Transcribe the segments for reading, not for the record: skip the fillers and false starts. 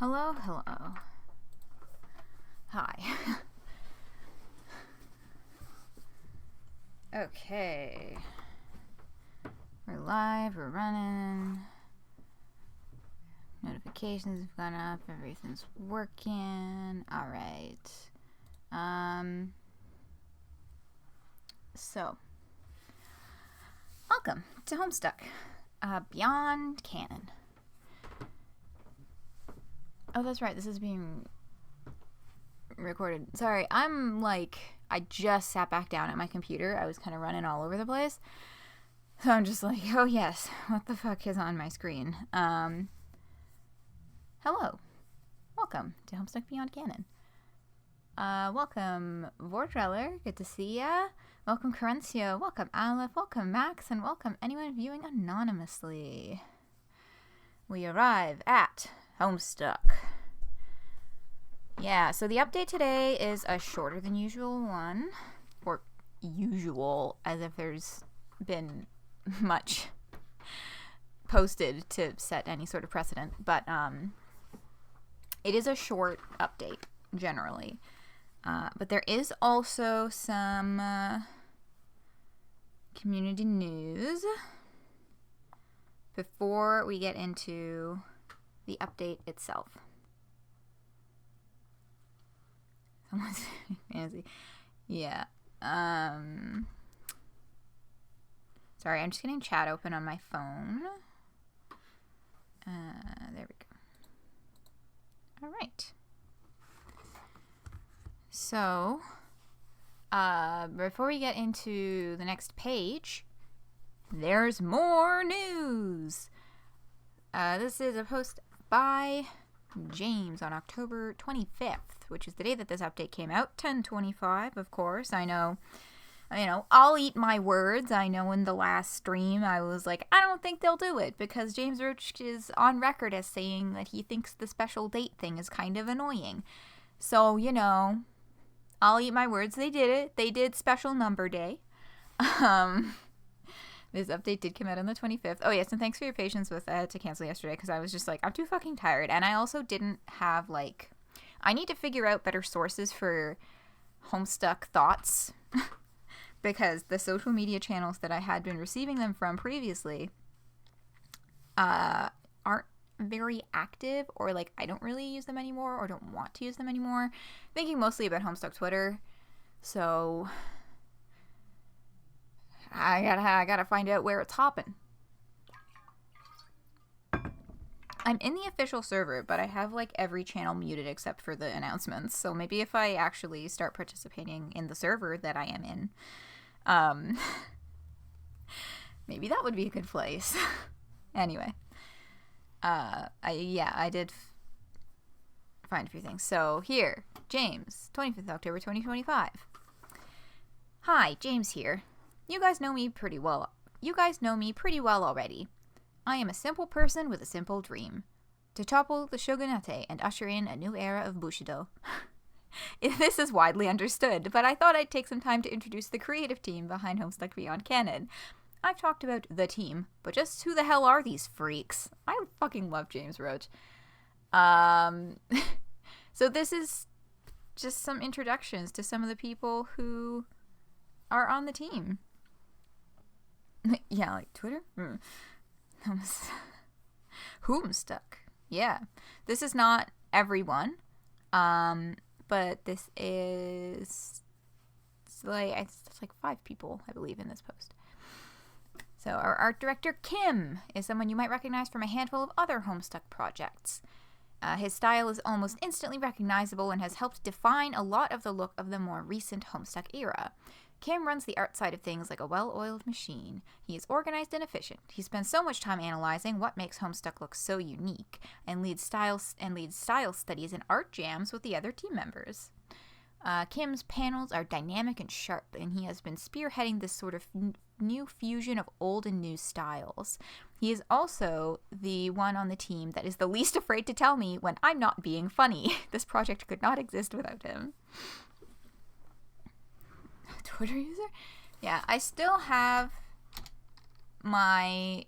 Hello, hello. Hi. Okay. We're live, we're running. Notifications have gone up, everything's working. Alright. So, welcome to Homestuck, Beyond Canon. Oh, that's right, this is being recorded. Sorry, I just sat back down at my computer. I was kind of running all over the place. So I'm just like, oh yes, what the fuck is on my screen? Hello. Welcome to Homestuck Beyond Canon. Welcome, Vordreller. Good to see ya. Welcome, Carencio. Welcome, Aleph. Welcome, Max. And welcome anyone viewing anonymously. We arrive at Homestuck. Yeah, so the update today is a shorter than usual one. Or usual, as if there's been much posted to set any sort of precedent. But it is a short update, generally. But there is also some community news before we get into the update itself. Someone's fancy. Yeah. Sorry, I'm just getting chat open on my phone. There we go. All right. So, before we get into the next page, there's more news. This is a post by James on October 25th, which is the day that this update came out. 10/25, of course. I know, I'll eat my words. I know in the last stream I was like, I don't think they'll do it, because James Roach is on record as saying that he thinks the special date thing is kind of annoying. So, I'll eat my words. They did it. They did special number day. This update did come out on the 25th. Oh, yes, and thanks for your patience with to cancel yesterday, because I was just like, I'm too fucking tired. And I also didn't have, I need to figure out better sources for Homestuck thoughts, because the social media channels that I had been receiving them from previously aren't very active, or, I don't really use them anymore, or don't want to use them anymore. Thinking mostly about Homestuck Twitter, so I gotta find out where it's hopping. I'm in the official server, but I have every channel muted except for the announcements. So maybe if I actually start participating in the server that I am in, maybe that would be a good place. Anyway, I did find a few things. So here, James, 25th October 2025. Hi, James here. You guys know me pretty well already. I am a simple person with a simple dream. To topple the shogunate and usher in a new era of Bushido. This is widely understood, but I thought I'd take some time to introduce the creative team behind Homestuck Beyond Canon. I've talked about the team, but just who the hell are these freaks? I fucking love James Roach. So this is just some introductions to some of the people who are on the team. Yeah, Twitter? Homestuck. Yeah. This is not everyone. But this is it's 5 people, I believe, in this post. So our art director, Kim, is someone you might recognize from a handful of other Homestuck projects. His style is almost instantly recognizable and has helped define a lot of the look of the more recent Homestuck era. Kim runs the art side of things like a well-oiled machine. He is organized and efficient. He spends so much time analyzing what makes Homestuck look so unique, and leads style studies and art jams with the other team members. Kim's panels are dynamic and sharp, and he has been spearheading this sort of new fusion of old and new styles. He is also the one on the team that is the least afraid to tell me when I'm not being funny. This project could not exist without him. Twitter user? Yeah, I still have my,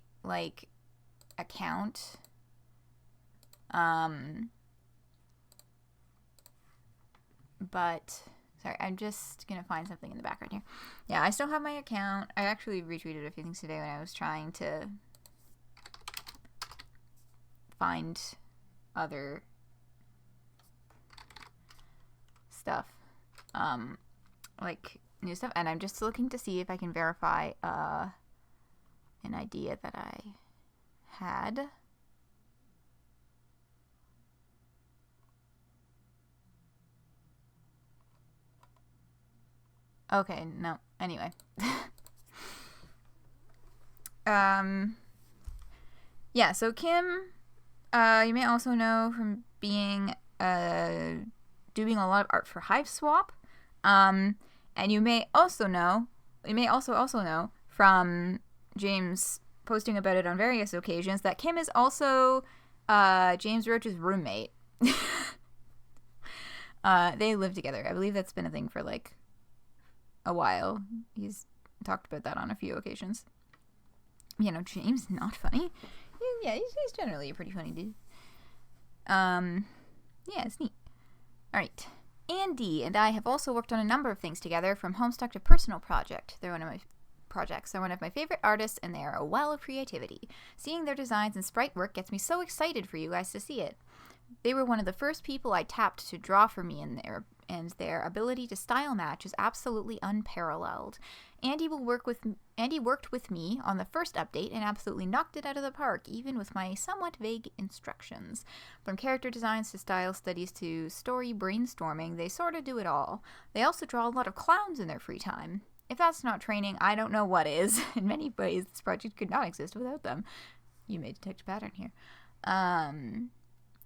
account But sorry, I'm just gonna find something in the background here. Yeah, I still have my account. I actually retweeted a few things today when I was trying to find other stuff, like new stuff, and I'm just looking to see if I can verify an idea that I had. Okay, no. Anyway. Yeah, so Kim, you may also know from being, doing a lot of art for Hive Swap. And you may also know from James posting about it on various occasions that Kim is also, James Roach's roommate. They live together. I believe that's been a thing for, like, a while. He's talked about that on a few occasions. You know, James is not funny. Yeah, he's generally a pretty funny dude. Yeah, it's neat. Alright. Andy and I have also worked on a number of things together, from Homestuck to personal project. They're one of my projects. They're one of my favorite artists, and they are a well of creativity. Seeing their designs and sprite work gets me so excited for you guys to see it. They were one of the first people I tapped to draw for me, and their ability to style match is absolutely unparalleled. Andy worked with me on the first update and absolutely knocked it out of the park, even with my somewhat vague instructions. From character designs to style studies to story brainstorming, they sort of do it all. They also draw a lot of clowns in their free time. If that's not training, I don't know what is. In many ways, this project could not exist without them. You may detect a pattern here.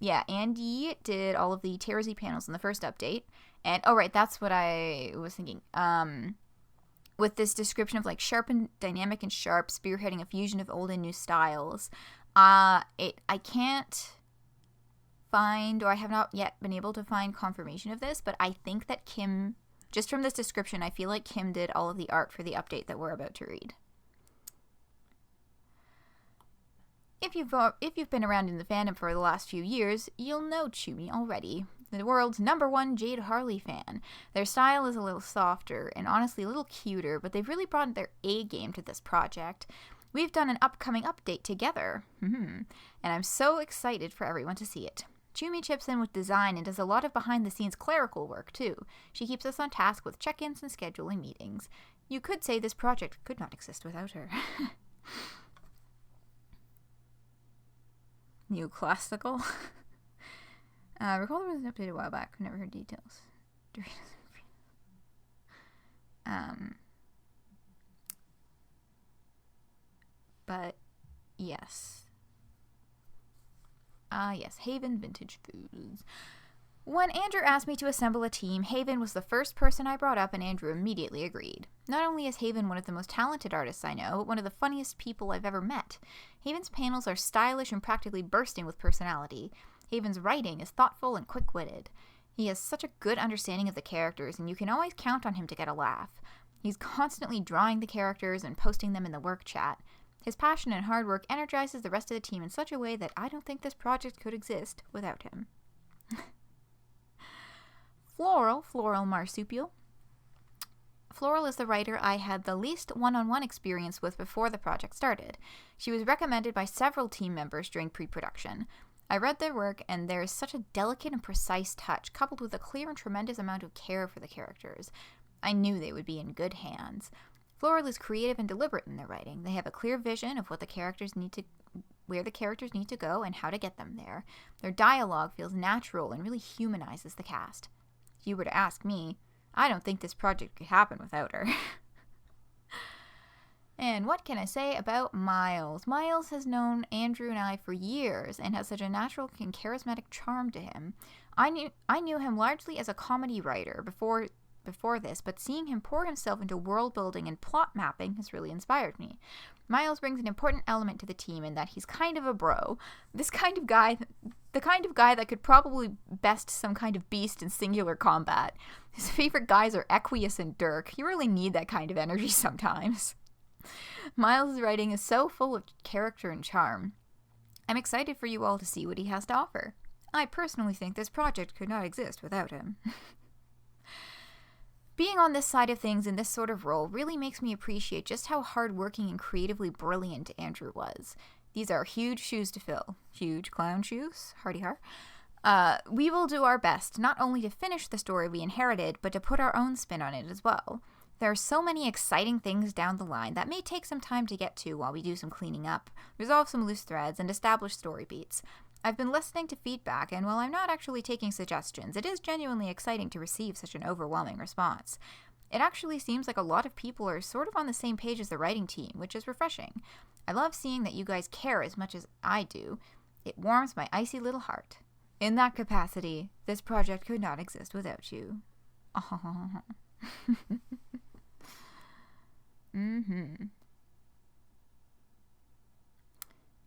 Yeah, Andy did all of the Terrazy panels in the first update. And, oh right, that's what I was thinking. With this description of, like, sharp and dynamic and sharp, spearheading a fusion of old and new styles. I can't find, or I have not yet been able to find confirmation of this, but I think that Kim, just from this description, I feel like Kim did all of the art for the update that we're about to read. If you've been around in the fandom for the last few years, you'll know Chumi already. The world's #1 Jade Harley fan. Their style is a little softer and honestly a little cuter, but they've really brought their A game to this project. We've done an upcoming update together, and I'm so excited for everyone to see it. Chumi chips in with design and does a lot of behind-the-scenes clerical work, too. She keeps us on task with check-ins and scheduling meetings. You could say this project could not exist without her. New classical. Recall there was an update a while back. Never heard details. But yes. Yes, Haven Vintage Foods. When Andrew asked me to assemble a team, Haven was the first person I brought up, and Andrew immediately agreed. Not only is Haven one of the most talented artists I know, but one of the funniest people I've ever met. Haven's panels are stylish and practically bursting with personality. Haven's writing is thoughtful and quick-witted. He has such a good understanding of the characters, and you can always count on him to get a laugh. He's constantly drawing the characters and posting them in the work chat. His passion and hard work energizes the rest of the team in such a way that I don't think this project could exist without him. Floral Marsupial. Floral is the writer I had the least one-on-one experience with before the project started. She was recommended by several team members during pre-production. I read their work, and there is such a delicate and precise touch, coupled with a clear and tremendous amount of care for the characters. I knew they would be in good hands. Floral is creative and deliberate in their writing. They have a clear vision of what the characters need to, where the characters need to go, and how to get them there. Their dialogue feels natural and really humanizes the cast. If you were to ask me, I don't think this project could happen without her. And what can I say about Miles? Miles has known Andrew and I for years and has such a natural and charismatic charm to him. I knew him largely as a comedy writer before this, but seeing him pour himself into world building and plot mapping has really inspired me. Miles brings an important element to the team in that he's kind of a bro. The kind of guy that could probably best some kind of beast in singular combat. His favorite guys are Equius and Dirk. You really need that kind of energy sometimes. Miles' writing is so full of character and charm. I'm excited for you all to see what he has to offer. I personally think this project could not exist without him. Being on this side of things in this sort of role really makes me appreciate just how hardworking and creatively brilliant Andrew was. These are huge shoes to fill. Huge clown shoes. Hardy har. We will do our best not only to finish the story we inherited, but to put our own spin on it as well. There are so many exciting things down the line that may take some time to get to while we do some cleaning up, resolve some loose threads, and establish story beats. I've been listening to feedback, and while I'm not actually taking suggestions, it is genuinely exciting to receive such an overwhelming response. It actually seems like a lot of people are sort of on the same page as the writing team, which is refreshing. I love seeing that you guys care as much as I do. It warms my icy little heart. In that capacity, this project could not exist without you.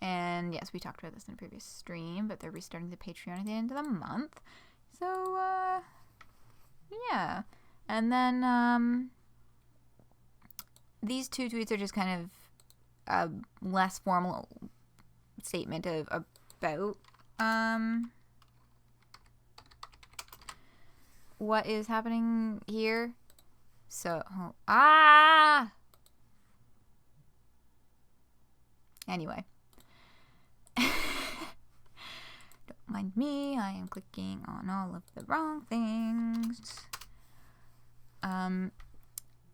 And yes, we talked about this in a previous stream, but they're restarting the Patreon at the end of the month. So, yeah. And then, these two tweets are just kind of a less formal statement about, what is happening here. So, anyway. Don't mind me, I am clicking on all of the wrong things.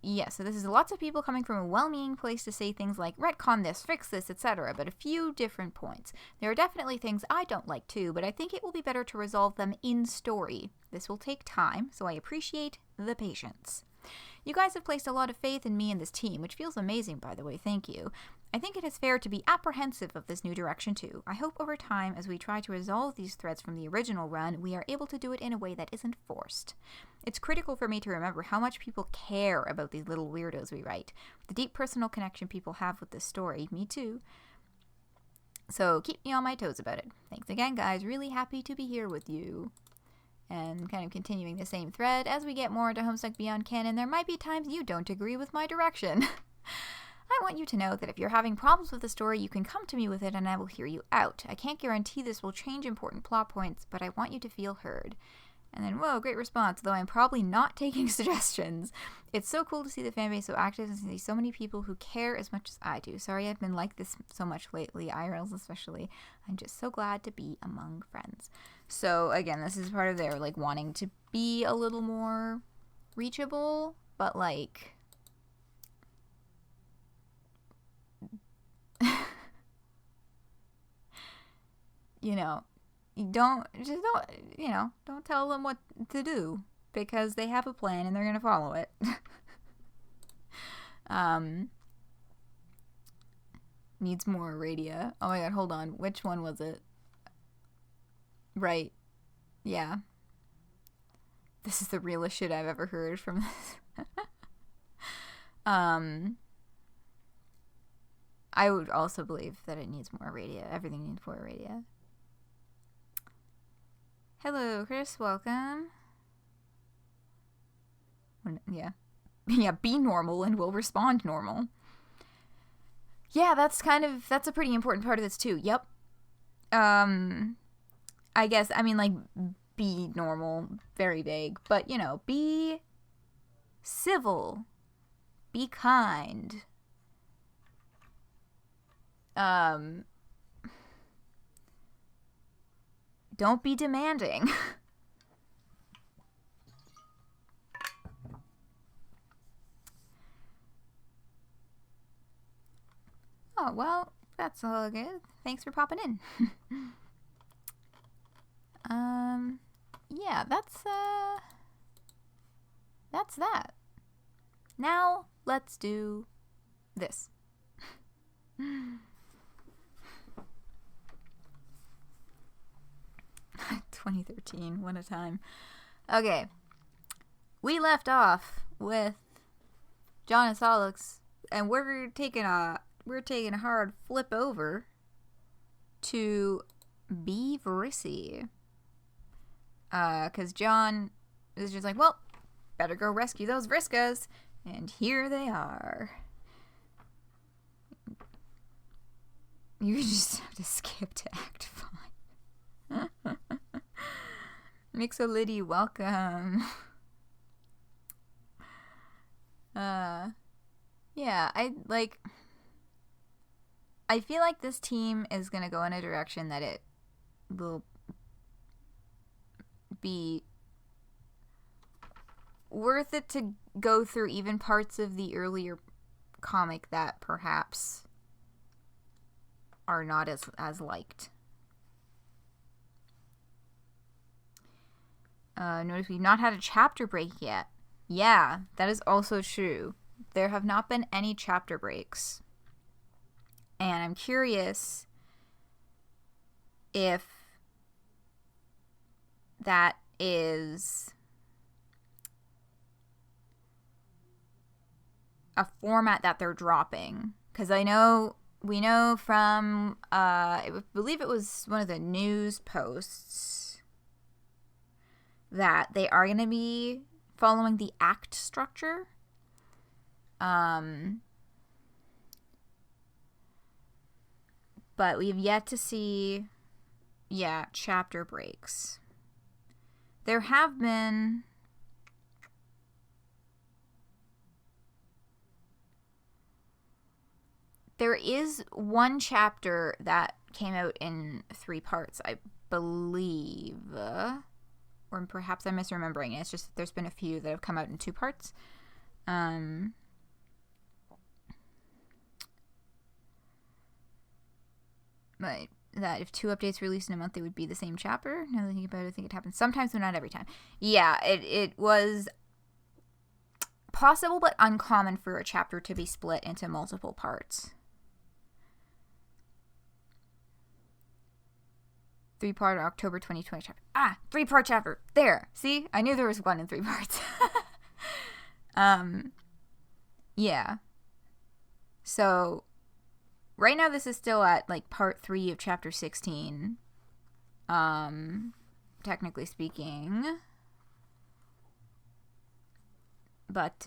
Yeah, so this is lots of people coming from a well-meaning place to say things like, retcon this, fix this, etc., but a few different points. There are definitely things I don't like too, but I think it will be better to resolve them in story. This will take time, so I appreciate the patience. You guys have placed a lot of faith in me and this team, which feels amazing, by the way, thank you. I think it is fair to be apprehensive of this new direction too. I hope over time, as we try to resolve these threads from the original run, we are able to do it in a way that isn't forced. It's critical for me to remember how much people care about these little weirdos we write. The deep personal connection people have with this story, me too. So keep me on my toes about it. Thanks again, guys. Really happy to be here with you. And kind of continuing the same thread, as we get more into Homestuck Beyond Canon, there might be times you don't agree with my direction. I want you to know that if you're having problems with the story, you can come to me with it and I will hear you out. I can't guarantee this will change important plot points, but I want you to feel heard. And then, whoa, great response, though I'm probably not taking suggestions. It's so cool to see the fanbase so active and see so many people who care as much as I do. Sorry I've been like this so much lately, IRLs especially. I'm just so glad to be among friends. So, again, this is part of their, like, wanting to be a little more reachable, but, like... you know... don't tell them what to do, because they have a plan and they're gonna follow it. Needs more radia. Oh my god, hold on. Which one was it? Right. Yeah. This is the realest shit I've ever heard from this. I would also believe that it needs more radia. Everything needs more radia. Hello, Chris. Welcome. Yeah. Yeah, be normal and we'll respond normal. Yeah, that's a pretty important part of this too. Yep. I guess, I mean, like, be normal, very vague, but, you know, be civil, be kind. Don't be demanding. Oh, well, that's all good. Thanks for popping in. Yeah, that's that. Now, let's do this. 2013, what a time. Okay. We left off with John and Solix, and we're taking a hard flip over to be Vrissy. Cause John is just like, well, better go rescue those Vriskas, and here they are. You just have to skip to Act 5. Mixolidi, welcome. Yeah, I feel like this team is going to go in a direction that it will be worth it to go through even parts of the earlier comic that perhaps are not as liked. Notice we've not had a chapter break yet. Yeah, that is also true. There have not been any chapter breaks. And I'm curious if that is a format that they're dropping. Because we know from, I believe it was one of the news posts, that they are going to be following the act structure. But we've yet to see, chapter breaks. There have been... There is one chapter that came out in 3 parts, I believe. Or perhaps I'm misremembering it. It's just that there's been a few that have come out in 2 parts. But that if 2 updates released in a month, they would be the same chapter. Now that I think about it, I think it happens sometimes, but not every time. Yeah, it was possible but uncommon for a chapter to be split into multiple parts. 3-part October 2020 chapter. 3-part chapter. There. See? I knew there was one in 3 parts. Yeah. So, right now this is still at, like, part 3 of chapter 16. Technically speaking. But,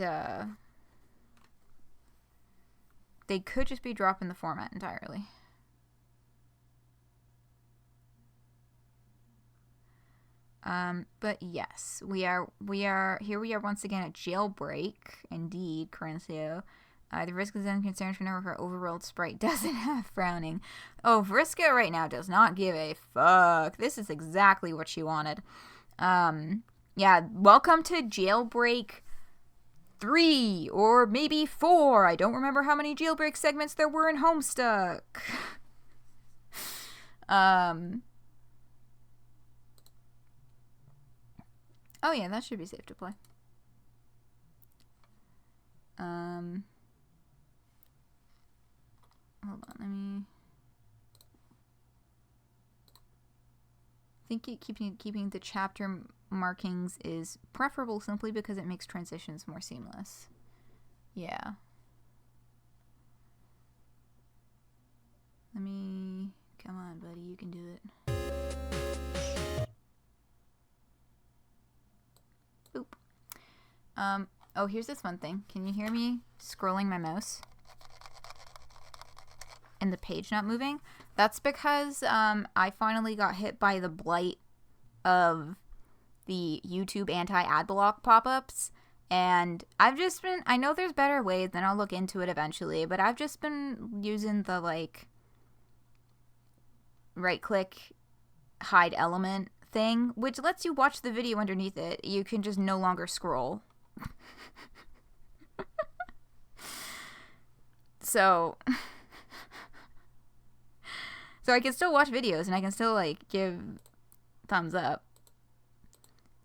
they could just be dropping the format entirely. But yes, we are here. We are once again at Jailbreak. Indeed, Corinthio. The Vriska is concerned for now her overworld sprite doesn't have frowning. Oh, Vriska right now does not give a fuck. This is exactly what she wanted. Yeah, welcome to Jailbreak 3, or maybe 4. I don't remember how many Jailbreak segments there were in Homestuck. Oh yeah, that should be safe to play. Hold on, let me... I think keeping the chapter markings is preferable simply because it makes transitions more seamless. Yeah. Let me... Come on, buddy, you can do it. Boop. Oh, here's this one thing. Can you hear me scrolling my mouse? And the page not moving? That's because I finally got hit by the blight of the YouTube anti-ad block pop-ups, and I've just been, I know there's better ways, and I'll look into it eventually, but I've just been using the, like, right-click hide element thing, which lets you watch the video underneath it. You can just no longer scroll. So I can still watch videos and I can still, like, give thumbs up.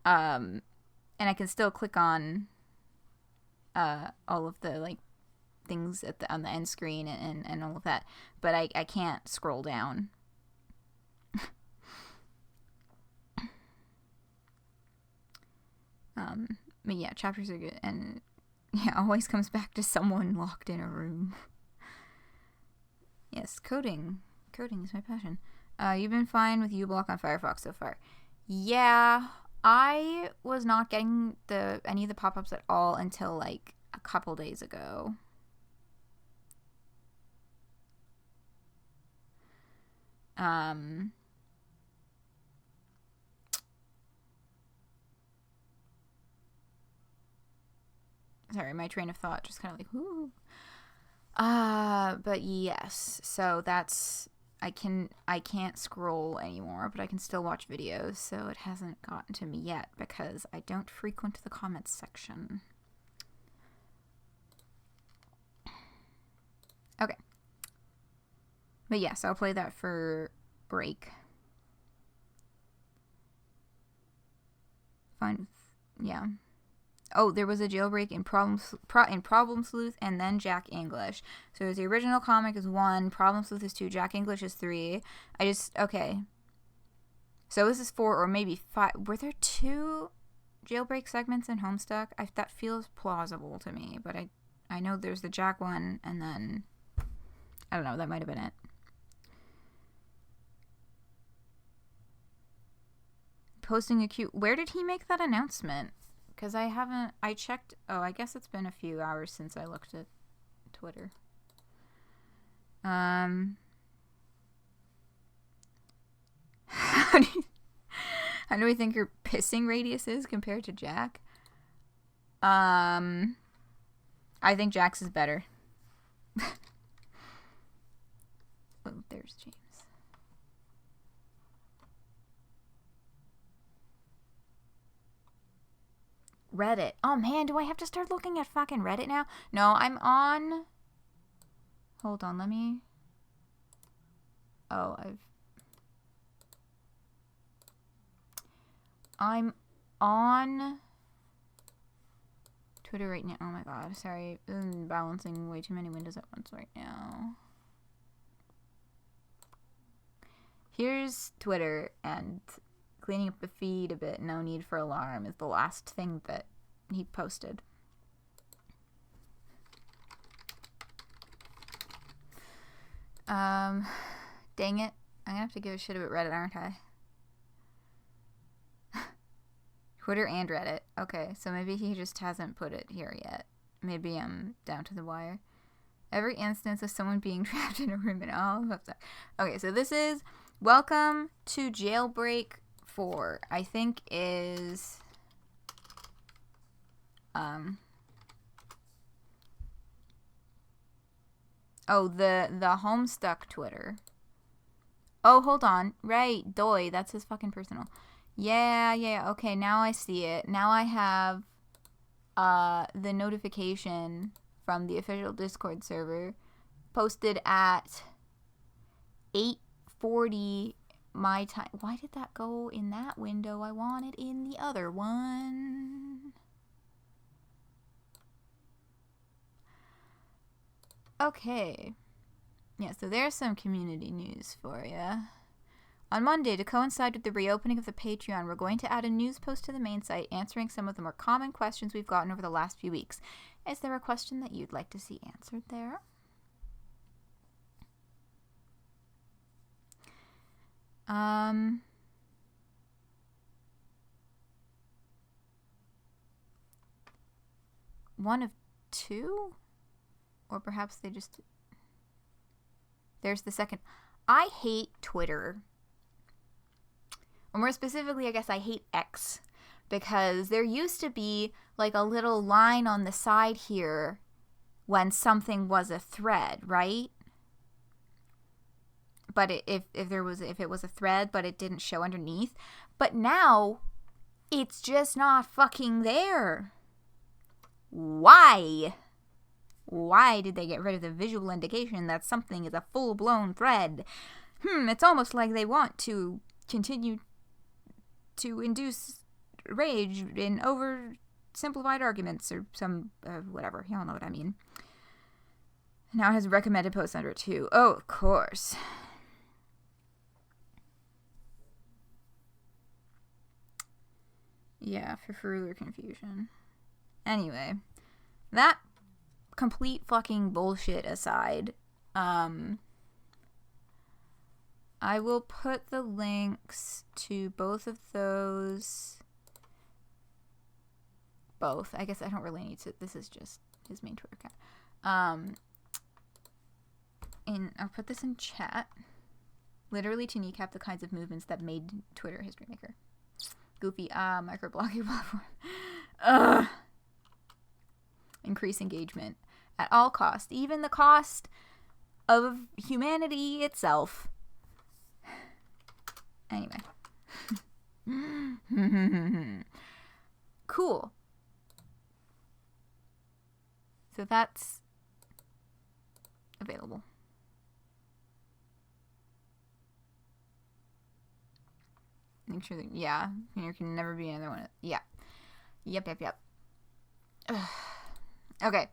And I can still click on all of the, like, things on the end screen and all of that. But I can't scroll down. But yeah, chapters are good. And yeah, always comes back to someone locked in a room. Yes, coding. Coding is my passion. You've been fine with uBlock on Firefox so far. Yeah, I was not getting any of the pop-ups at all until, like, a couple days ago. Sorry, my train of thought just kind of like, whoo. But yes, so that's, I can't scroll anymore, but I can still watch videos, so it hasn't gotten to me yet because I don't frequent the comments section. Okay. But yes, I'll play that for break. Fine. Yeah. Oh, there was a jailbreak in Problem Sleuth and then Jack English. So the original comic is 1, Problem Sleuth is 2, Jack English is 3. Okay. So this is 4 or maybe 5. Were there 2 jailbreak segments in Homestuck? That feels plausible to me, but I know there's the Jack one, and then I don't know, that might have been it. Posting a cute... Where did he make that announcement? Because I checked... Oh, I guess it's been a few hours since I looked at Twitter. How do we think your pissing radius is compared to Jack? I think Jack's is better. Oh, there's James. Reddit. Oh man, do I have to start looking at fucking Reddit now? No, I'm on... Hold on, let me... Oh, I'm on Twitter right now. Oh my god, sorry. I'm balancing way too many windows at once right now. Here's Twitter, and cleaning up the feed a bit, no need for alarm, is the last thing that he posted. Dang it. I'm gonna have to give a shit about Reddit, aren't I? Twitter and Reddit. Okay, so maybe he just hasn't put it here yet. Maybe I'm down to the wire. Every instance of someone being trapped in a room and all of that. Okay, so this is Welcome to Jailbreak 4. I think is oh, the Homestuck Twitter. Oh, hold on. Right, Doy, that's his fucking personal. Yeah, okay, now I see it. Now I have the notification from the official Discord server posted at 8:40 my time. Why did that go in that window? I want it in the other one. Okay. Yeah, so there's some community news for you. On Monday, to coincide with the reopening of the Patreon, we're going to add a news post to the main site answering some of the more common questions we've gotten over the last few weeks. Is there a question that you'd like to see answered there? One of two? Or perhaps they just... There's the second. I hate Twitter. Or more specifically, I guess I hate X. Because there used to be like a little line on the side here when something was a thread, right? But if it was a thread, but it didn't show underneath. But now, it's just not fucking there. Why? Why did they get rid of the visual indication that something is a full-blown thread? It's almost like they want to continue to induce rage in oversimplified arguments or some, whatever. Y'all know what I mean. Now it has recommended posts under it too. Oh, of course. Yeah, for further confusion. Anyway, that complete fucking bullshit aside, I will put the links to both of those. Both. I guess I don't really need to. This is just his main Twitter account. And I'll put this in chat. Literally to kneecap the kinds of movements that made Twitter history maker. Goofy, microblogging platform. Increase engagement. At all cost. Even the cost of humanity itself. Anyway. Cool. So that's available. Make sure that, yeah, there can never be another one. Yeah. Yep. Okay.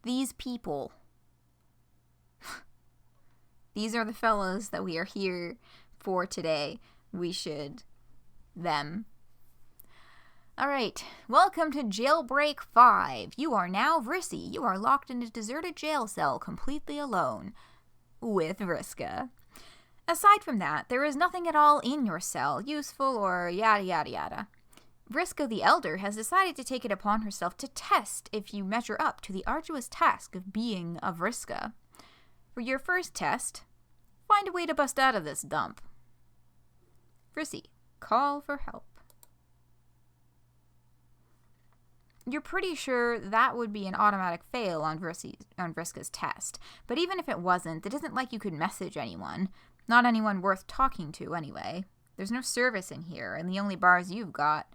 These people. These are the fellows that we are here for today. We should them. Alright, welcome to Jailbreak 5. You are now Vrissy. You are locked in a deserted jail cell completely alone with Vriska. Aside from that, there is nothing at all in your cell, useful or yada yada yada. Vriska the Elder has decided to take it upon herself to test if you measure up to the arduous task of being a Vriska. For your first test, find a way to bust out of this dump. Vrissy, call for help. You're pretty sure that would be an automatic fail on Vriska's test, but even if it wasn't, it isn't like you could message anyone. Not anyone worth talking to, anyway. There's no service in here, and the only bars you've got...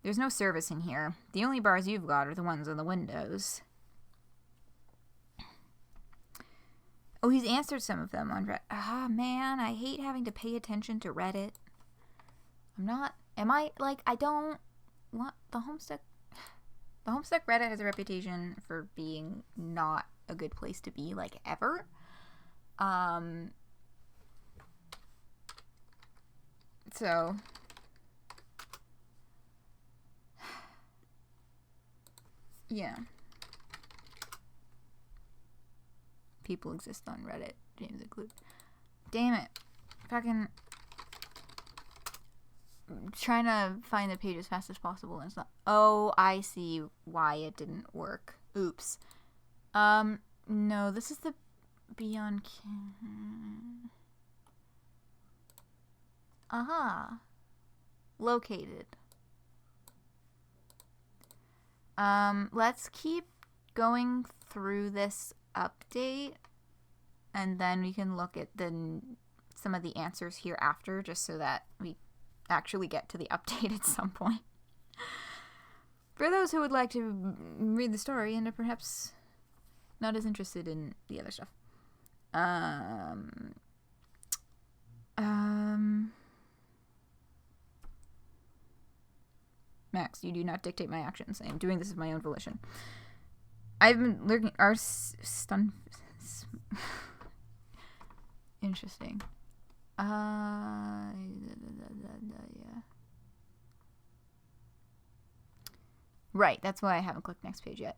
There's no service in here. The only bars you've got are the ones on the windows. Oh, he's answered some of them on Reddit. Ah, man, I hate having to pay attention to Reddit. I don't want the Homestuck... The Homestuck Reddit has a reputation for being not a good place to be, like, ever. So... yeah. People exist on Reddit, James included. Damn it. Fucking... trying to find the page as fast as possible and it's not. Oh, I see why it didn't work. Oops. No, this is the Beyond. Aha. Located. Let's keep going through this update and then we can look at some of the answers here after, just so that we actually get to the update at some point. For those who would like to read the story and are perhaps not as interested in the other stuff. Max, you do not dictate my actions. I am doing this of my own volition. I've been lurking... Interesting. Yeah. Right, that's why I haven't clicked next page yet.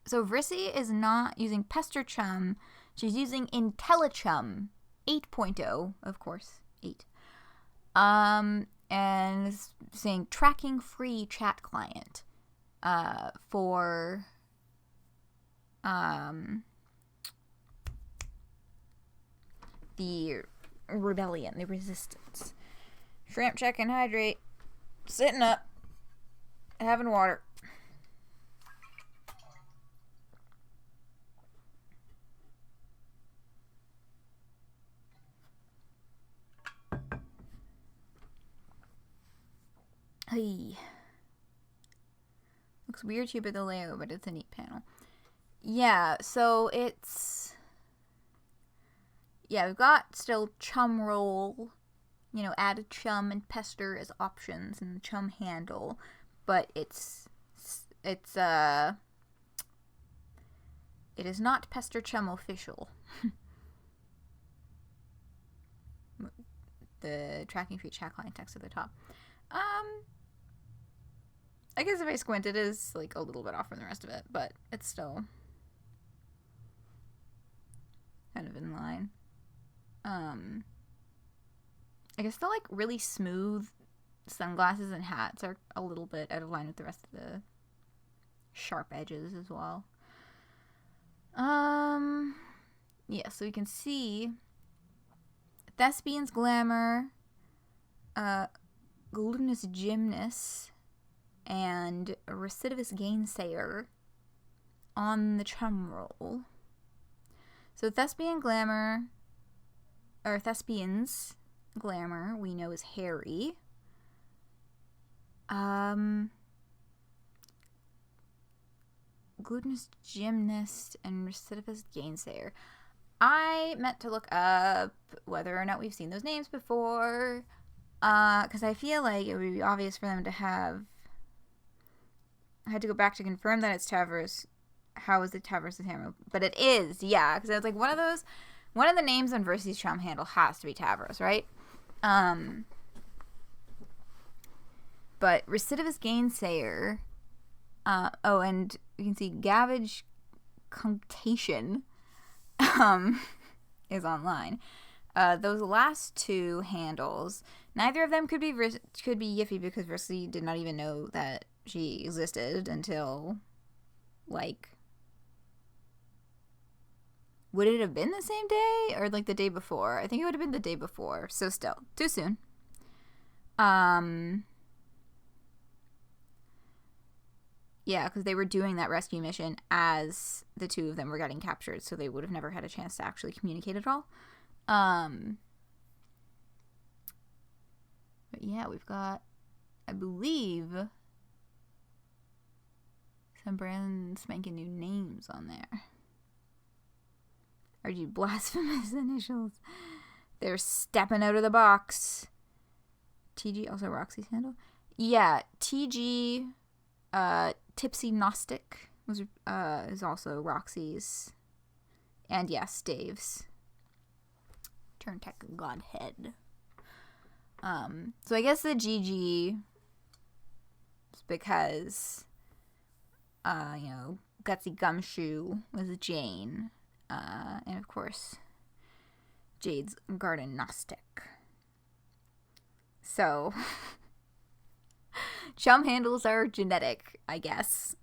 So Vrissy is not using Pester Chum. She's using IntelliChum 8.0, of course, 8. And is saying tracking free chat client for the rebellion, the resistance. Shrimp, check, and hydrate. Sitting up. Having water. Hey. Looks weird to you by the layout, but it's a neat panel. Yeah, so it's... yeah, we've got still chum roll, you know, added chum and pester as options in the chum handle, but it is not Pester Chum official. The tracking free chat client text at the top. I guess if I squint, it is like a little bit off from the rest of it, but it's still kind of in line. I guess the like really smooth sunglasses and hats are a little bit out of line with the rest of the sharp edges as well. Yeah, so we can see Thespian's Glamour, glutinous gymnast and recidivist gainsayer on the chum roll. So thespian glamour, or thespians glamour, we know is Harry. Glutinous gymnast and recidivist gainsayer. I meant to look up whether or not we've seen those names before, because I feel like it would be obvious for them to have. I had to go back to confirm that it's Tavros. How is it Tavros' hammer? But it is, yeah, because it's like one of the names on Vrissy's chum handle has to be Tavros, right? But recidivist gainsayer. And you can see Gavage Cunctation is online. Those last two handles, neither of them could be Yiffy, because Vrissy did not even know that she existed until, like, would it have been the same day or like the day before? I think it would have been the day before. So still, too soon. Yeah, because they were doing that rescue mission as the two of them were getting captured, so they would have never had a chance to actually communicate at all. But yeah, we've got, I believe, some brand spanking new names on there. Are you blasphemous initials? They're stepping out of the box. TG, also Roxy's handle. Yeah, TG, Tipsy Gnostic is also Roxy's. And yes, Dave's. Turntech Godhead. So I guess the GG is because, Gutsy Gumshoe was Jane. And of course, Jade's Garden Gnostic. So, chum handles are genetic, I guess.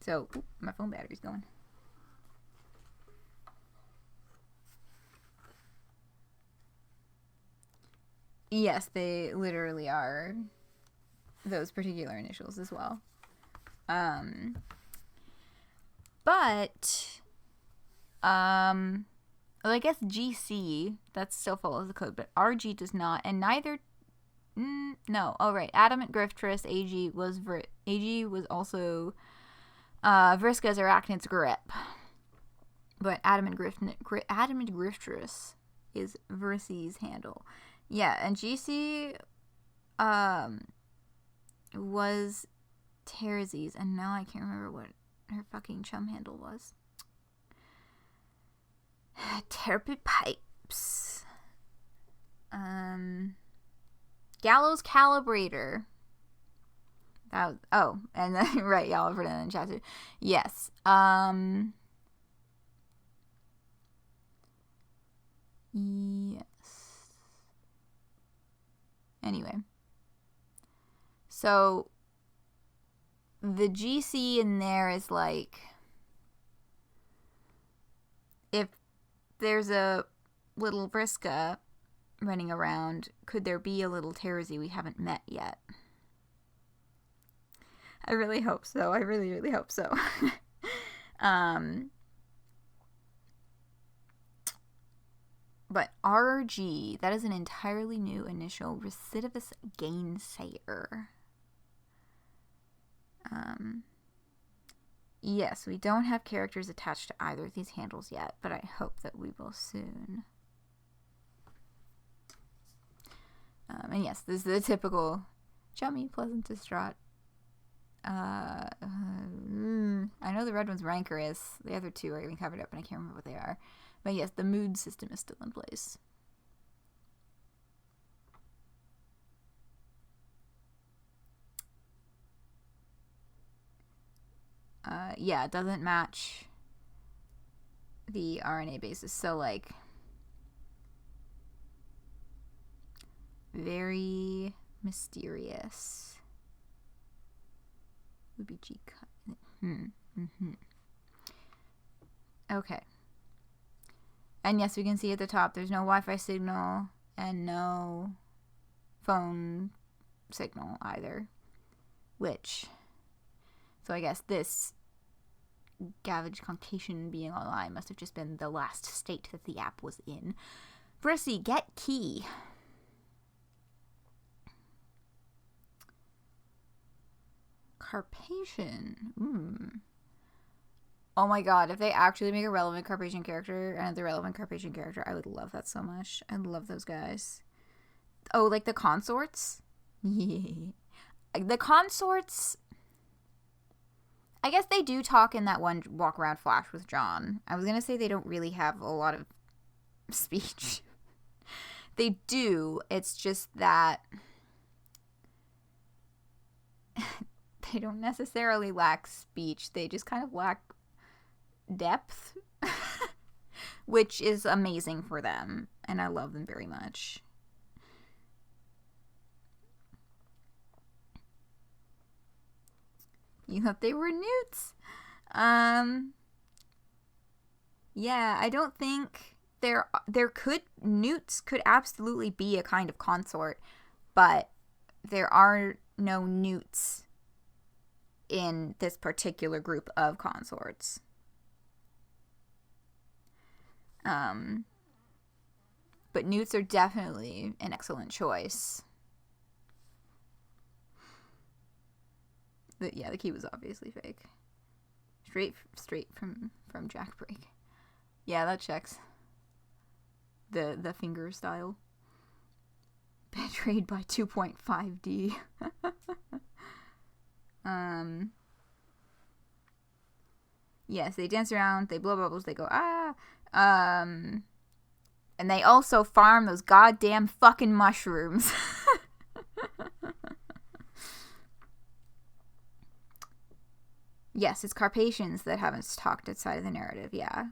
So, my phone battery's going. Yes, they literally are those particular initials as well. Well, I guess GC, that still follows the code, but RG does not, and neither, no, oh right, Adamant Griftress, AG was also, Vriska's Arachnid's Grip, but Adamant Griftress is Vrissy's handle. Yeah, and GC, was Terzi's, and now I can't remember what her fucking chum handle was. Therapy Pipes. Gallows Calibrator. That was, and then, right, y'all have heard it in the chat too. Yes. Yes. Anyway. So, the GC in there is like, if there's a little Vriska running around, could there be a little Terzi we haven't met yet? I really hope so. I really, really hope so. But RG, that is an entirely new initial, recidivist gainsayer. Yes, we don't have characters attached to either of these handles yet, but I hope that we will soon. And yes, this is the typical chummy, pleasant, distraught. I know the red one's rancorous. The other two are even covered up, and I can't remember what they are. But yes, the mood system is still in place. Yeah, it doesn't match the RNA basis. So, like, very mysterious. Would be G cut. Okay. And yes, we can see at the top there's no Wi-Fi signal and no phone signal either. So I guess this Gavage Concation being online must have just been the last state that the app was in. Vrissy, get key. Carpathian. Oh my god, if they actually make a relevant Carpathian character, and the relevant Carpathian character, I would love that so much. I love those guys. Oh, like the consorts? Yeah. The consorts, I guess they do talk in that one walk around flash with John. I was gonna say they don't really have a lot of speech. They do, it's just that they don't necessarily lack speech, they just kind of lack depth, which is amazing for them, and I love them very much. You thought they were newts? Yeah, I don't think newts could absolutely be a kind of consort, but there are no newts in this particular group of consorts. But newts are definitely an excellent choice. The key was obviously fake. Straight from Jackbreak. Yeah, that checks. The finger style. Betrayed by 2.5D. Yes, they dance around, they blow bubbles, they go, ah. And they also farm those goddamn fucking mushrooms. Yes, it's Carpathians that haven't talked outside of the narrative, yeah.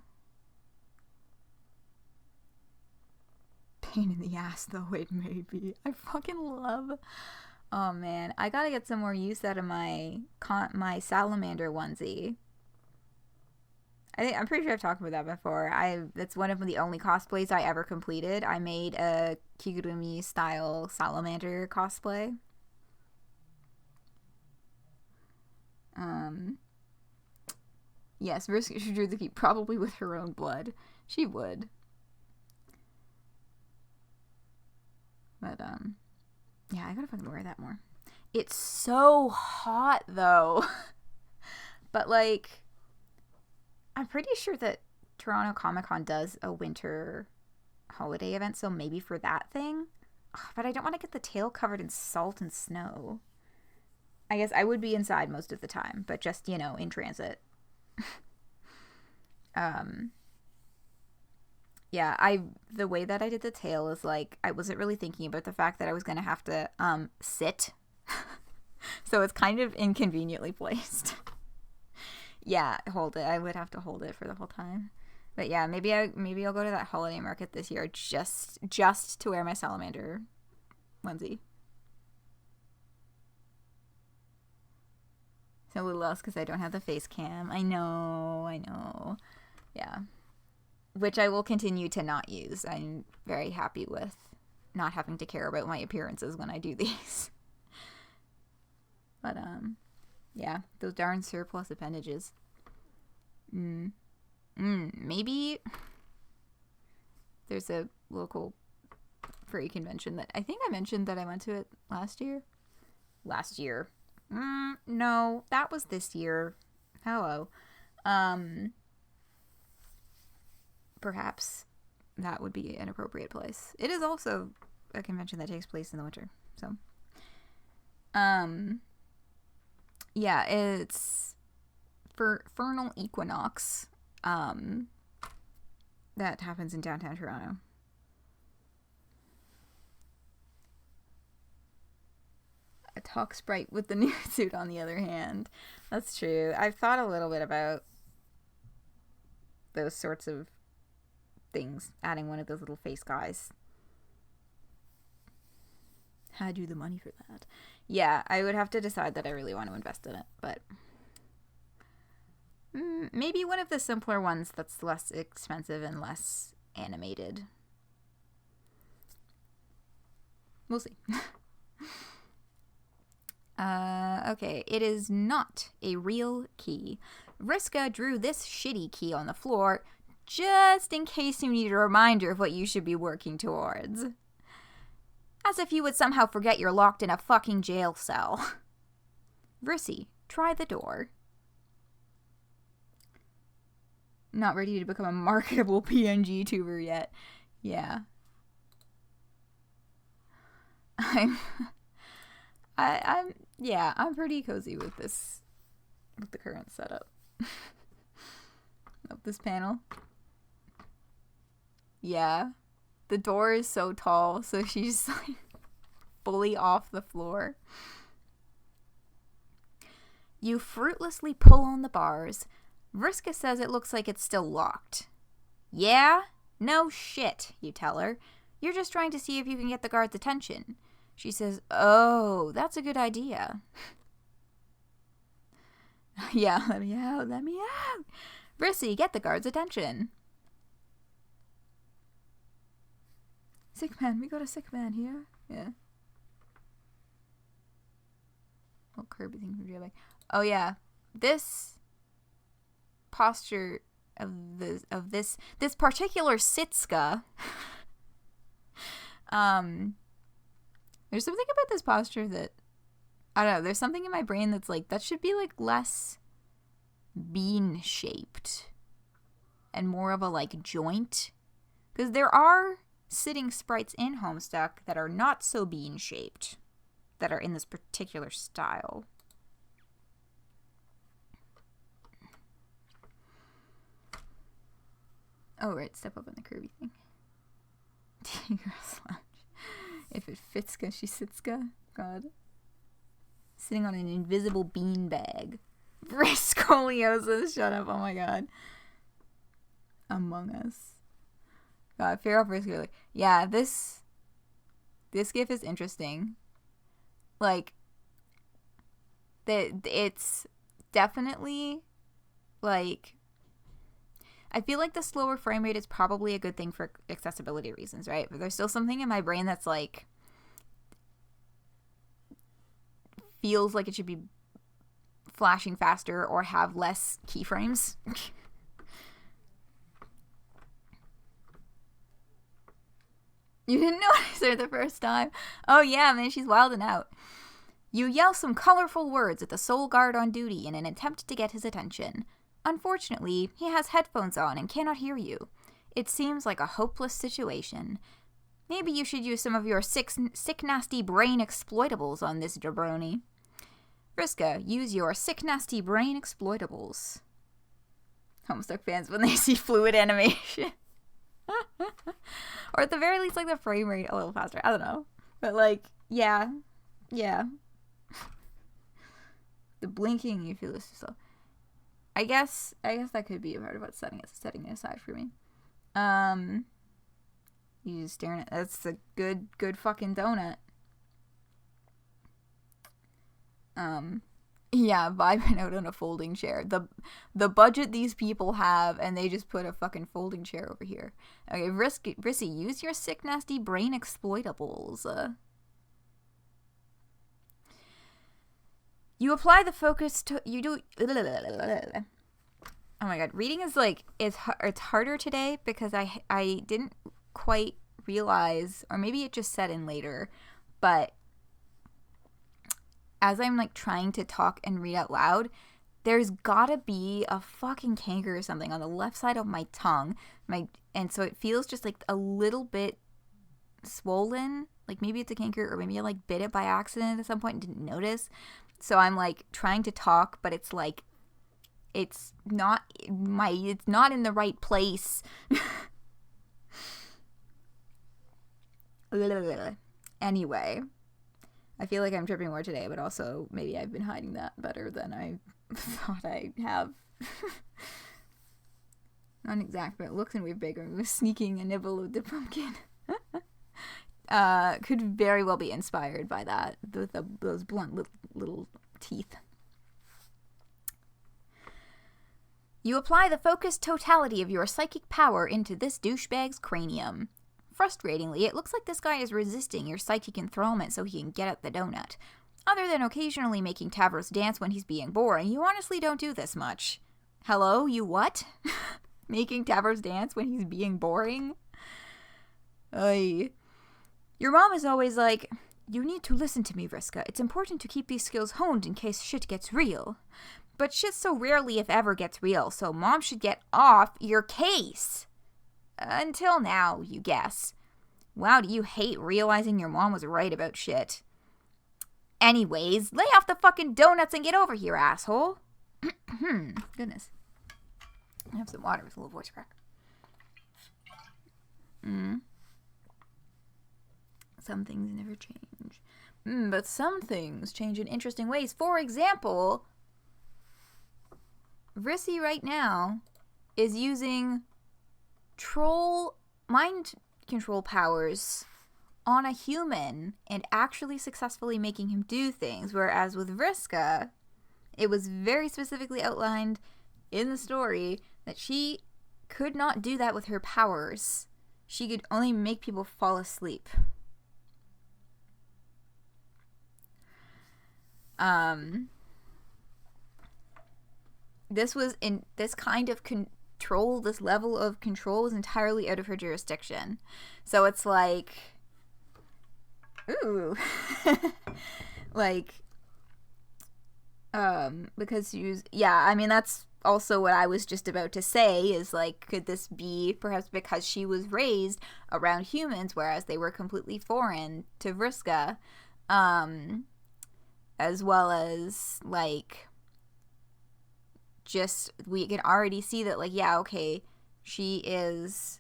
Pain in the ass, though, it may be. I fucking love... Oh, man. I gotta get some more use out of my salamander onesie. I'm pretty sure I've talked about that before. That's one of the only cosplays I ever completed. I made a Kigurumi-style salamander cosplay. Yes, Vriska drew the key probably with her own blood. She would. But, yeah, I gotta fucking wear that more. It's so hot, though. But, like, I'm pretty sure that Toronto Comic-Con does a winter holiday event, so maybe for that thing. But I don't want to get the tail covered in salt and snow. I guess I would be inside most of the time, but just, in transit. Yeah, the way that I did the tail is like, I wasn't really thinking about the fact that I was going to have to, sit. So it's kind of inconveniently placed. Yeah, hold it. I would have to hold it for the whole time. But yeah, maybe I'll go to that holiday market this year just to wear my salamander onesie. So a little else because I don't have the face cam. I know. Yeah. Which I will continue to not use. I'm very happy with not having to care about my appearances when I do these. But, yeah, those darn surplus appendages. Maybe there's a local furry convention that I think I mentioned that I went to it last year. No, that was this year. Hello. Perhaps that would be an appropriate place. It is also a convention that takes place in the winter. So, yeah, it's for Vernal Equinox. That happens in downtown Toronto. A talk sprite with the new suit, on the other hand. That's true. I've thought a little bit about those sorts of things, adding one of those little face guys. How to do the money for that? Yeah, I would have to decide that I really want to invest in it, but maybe one of the simpler ones that's less expensive and less animated. We'll see. Okay, it is not a real key. Vriska drew this shitty key on the floor just in case you need a reminder of what you should be working towards. As if you would somehow forget you're locked in a fucking jail cell. Vrissy, try the door. Not ready to become a marketable PNG tuber yet. Yeah. I'm pretty cozy with this, with the current setup of this panel. Yeah, the door is so tall, so she's like fully off the floor. You fruitlessly pull on the bars. Vriska says it looks like it's still locked. Yeah? No shit, you tell her. You're just trying to see if you can get the guard's attention. She says, oh, that's a good idea. Yeah, let me out. Vrissy, get the guard's attention. Sick man, we got a sick man here. Yeah. Oh, Kirby thing from jailbag. Oh yeah, this posture of this particular Sitska. There's something about this posture that, I don't know, there's something in my brain that's like, that should be like less bean shaped and more of a like joint, because there are sitting sprites in Homestuck that are not so bean shaped, that are in this particular style. Oh right, step up on the Kirby thing. If it fitska, she sitska. God. Sitting on an invisible beanbag. Vriskalympics, shut up, oh my god. Among Us. God, fair off Vriska. Yeah, this gif is interesting. Like, it's definitely, like, I feel like the slower frame rate is probably a good thing for accessibility reasons, right? But there's still something in my brain that's like, feels like it should be flashing faster or have less keyframes. You didn't notice her the first time? Oh yeah, man, she's wilding out. You yell some colorful words at the sole guard on duty in an attempt to get his attention. Unfortunately, he has headphones on and cannot hear you. It seems like a hopeless situation. Maybe you should use some of your sick nasty brain exploitables on this jabroni. Vriska, use your sick nasty brain exploitables. Homestuck fans when they see fluid animation. Or at the very least, like, the frame rate a little faster. I don't know. But, like, yeah. The blinking, you feel this slow. I guess that could be a part of what's setting it aside for me. You just staring at, that's a good fucking donut. Yeah, vibing out on a folding chair. The budget these people have, and they just put a fucking folding chair over here. Okay, Vrissy, use your sick nasty brain exploitables. You apply the focus to, you do, oh my god, reading is like, it's harder today because I didn't quite realize, or maybe it just set in later, but as I'm like trying to talk and read out loud, there's gotta be a fucking canker or something on the left side of my tongue, and so it feels just like a little bit swollen, like maybe it's a canker, or maybe I like bit it by accident at some point and didn't notice. So I'm like trying to talk, but it's like it's not in the right place. Anyway, I feel like I'm tripping more today, but also maybe I've been hiding that better than I thought I have. Not exact, but it looks and we're bigger. We're sneaking a nibble of the pumpkin. Could very well be inspired by that, those blunt little teeth. You apply the focused totality of your psychic power into this douchebag's cranium. Frustratingly, it looks like this guy is resisting your psychic enthrallment so he can get at the donut. Other than occasionally making Tavros dance when he's being boring, you honestly don't do this much. Hello, you what? Making Tavros dance when he's being boring? Ay. Your mom is always like, you need to listen to me, Vriska. It's important to keep these skills honed in case shit gets real. But shit so rarely, if ever, gets real, so mom should get off your case. Until now, you guess. Wow, do you hate realizing your mom was right about shit. Anyways, lay off the fucking donuts and get over here, asshole. Goodness. I have some water with a little voice crack. Some things never change. But some things change in interesting ways. For example, Vrissy right now is using troll mind control powers on a human and actually successfully making him do things. Whereas with Vriska, it was very specifically outlined in the story that she could not do that with her powers. She could only make people fall asleep. This kind of control, this level of control is entirely out of her jurisdiction. So it's like, ooh, like, because I mean, that's also what I was just about to say, is like, could this be perhaps because she was raised around humans, whereas they were completely foreign to Vriska, as well as, like, just, we can already see that, like, yeah, okay, she is,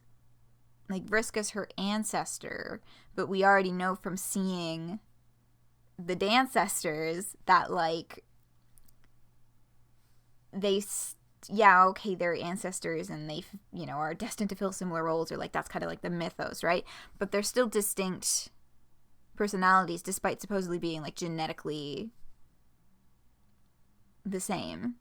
like, Vriska's her ancestor, but we already know from seeing the Dancestors that, like, they're ancestors and they, you know, are destined to fill similar roles, or, like, that's kind of like the mythos, right? But they're still distinct personalities despite supposedly being, like, genetically the same.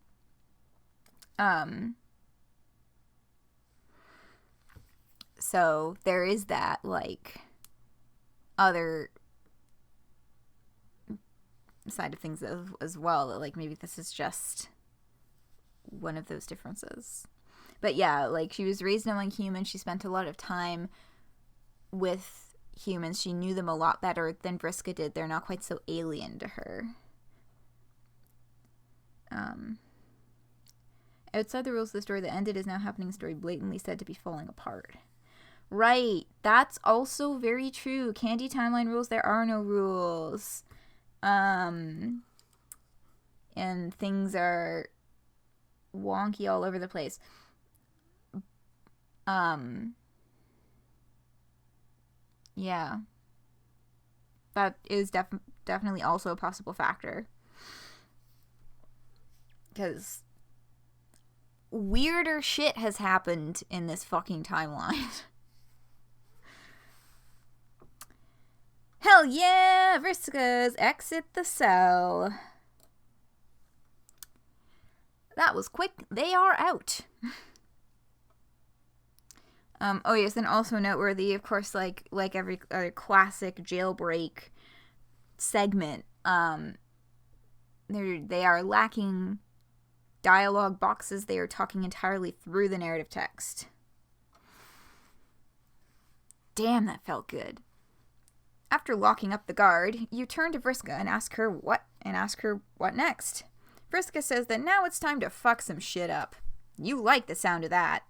So there is that, like, other side of things as well, that, like, maybe this is just one of those differences. But yeah, like, she was raised among humans. She spent a lot of time with humans. She knew them a lot better than Vriska did. They're not quite so alien to her. Outside the rules of the story that ended is now happening story blatantly said to be falling apart. Right. That's also very true. Candy timeline rules, there are no rules. And things are wonky all over the place. Yeah. That is definitely also a possible factor. Because weirder shit has happened in this fucking timeline. Hell yeah! Vriska's exit the cell. That was quick. They are out. Oh yes, and also noteworthy, of course, like every other classic jailbreak segment, they are lacking dialogue boxes. They are talking entirely through the narrative text. Damn, that felt good. After locking up the guard, you turn to Vriska and ask her what next. Vriska says that now it's time to fuck some shit up. You like the sound of that.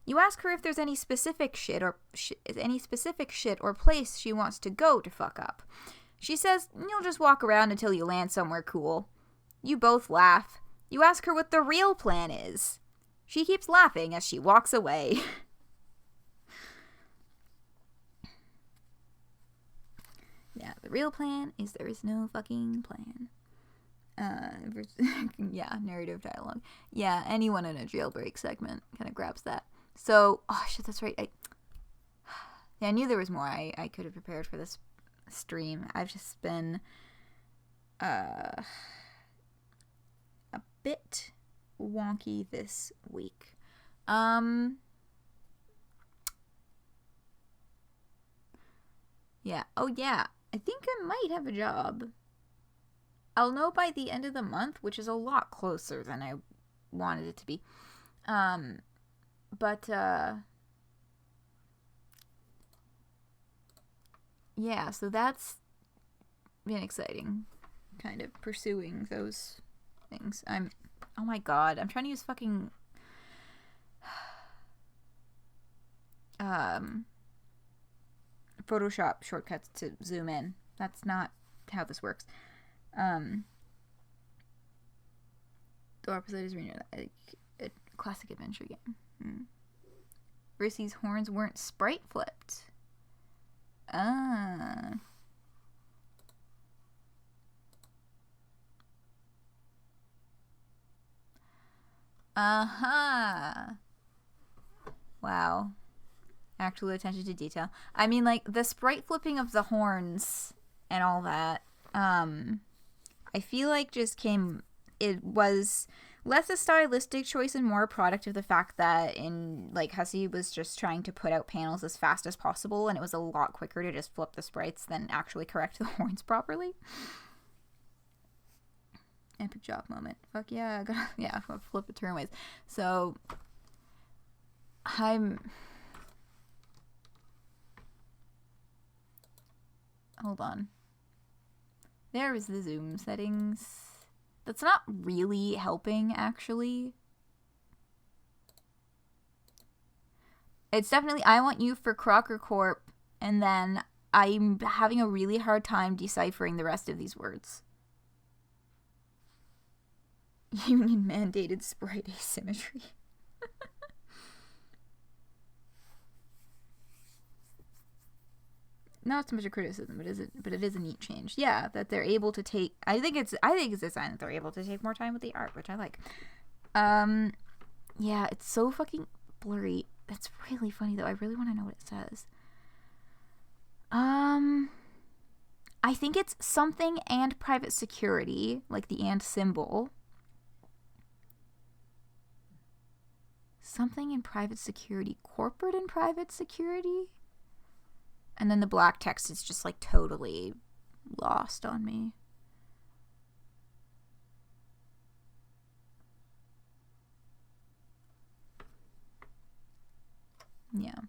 You ask her if there's any specific shit or place she wants to go to fuck up. She says you'll just walk around until you land somewhere cool. You both laugh. You ask her what the real plan is. She keeps laughing as she walks away. Yeah, the real plan is there is no fucking plan. Yeah, narrative dialogue. Yeah, anyone in a jailbreak segment kind of grabs that. So, oh shit, that's right. I knew there was more I could have prepared for this stream. I've just been a bit wonky this week. Yeah. Oh, yeah. I think I might have a job. I'll know by the end of the month, which is a lot closer than I wanted it to be. Yeah, so that's been exciting. Kind of pursuing those things. Oh my god, I'm trying to use fucking Photoshop shortcuts to zoom in. That's not how this works. The opposite is a classic adventure game. Vrissy's horns weren't sprite flipped. Uh-huh. Wow. Actual attention to detail. I mean, like, the sprite flipping of the horns and all that, I feel like it was less a stylistic choice and more a product of the fact that Hussey was just trying to put out panels as fast as possible, and it was a lot quicker to just flip the sprites than actually correct the horns properly. Epic job moment. Fuck yeah, I'll flip it turnways. So, hold on. There is the zoom settings. That's not really helping, actually. It's definitely I want you for Crocker Corp, and then I'm having a really hard time deciphering the rest of these words. Union mandated sprite asymmetry. Not so much a criticism, but it is a neat change. Yeah, that they're able to take. I think it's a sign that they're able to take more time with the art, which I like. Yeah, it's so fucking blurry. That's really funny though. I really want to know what it says. I think it's something and private security, like the and symbol. Something in private security, corporate and private security. And then the black text is just like totally lost on me. Yeah.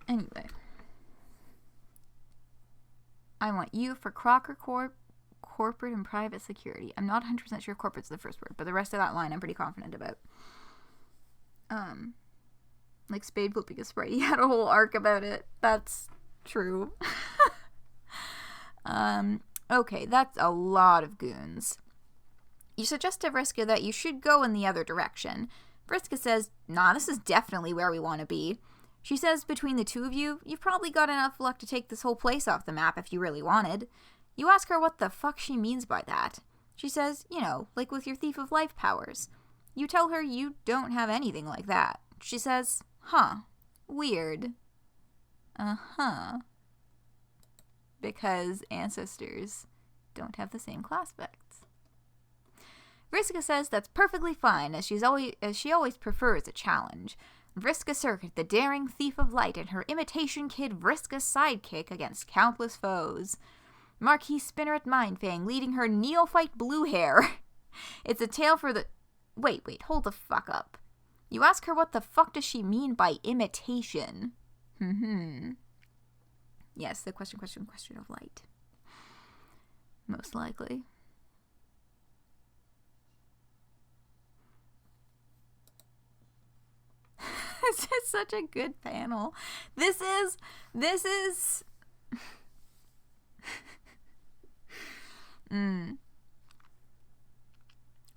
Anyway. I want you for Crocker Corp, corporate and private security. I'm not 100% sure corporate's the first word, but the rest of that line I'm pretty confident about. Like Spade flipping a sprite. He had a whole arc about it. That's true. Okay, that's a lot of goons. You suggest to Vriska that you should go in the other direction. Vriska says, nah, this is definitely where we want to be. She says, between the two of you, you've probably got enough luck to take this whole place off the map if you really wanted. You ask her what the fuck she means by that. She says, you know, like with your Thief of Life powers. You tell her you don't have anything like that. She says, huh, weird. Uh-huh. Because ancestors don't have the same class specs. Vriska says that's perfectly fine, as she always prefers a challenge. Vriska Circuit, the daring thief of light, and her imitation kid Vriska's sidekick against countless foes. Marquis Spinneret Mindfang leading her neophyte blue hair. It's a tale for the... Wait, hold the fuck up. You ask her what the fuck does she mean by imitation? Yes, the question of light. Most likely. This is such a good panel. This is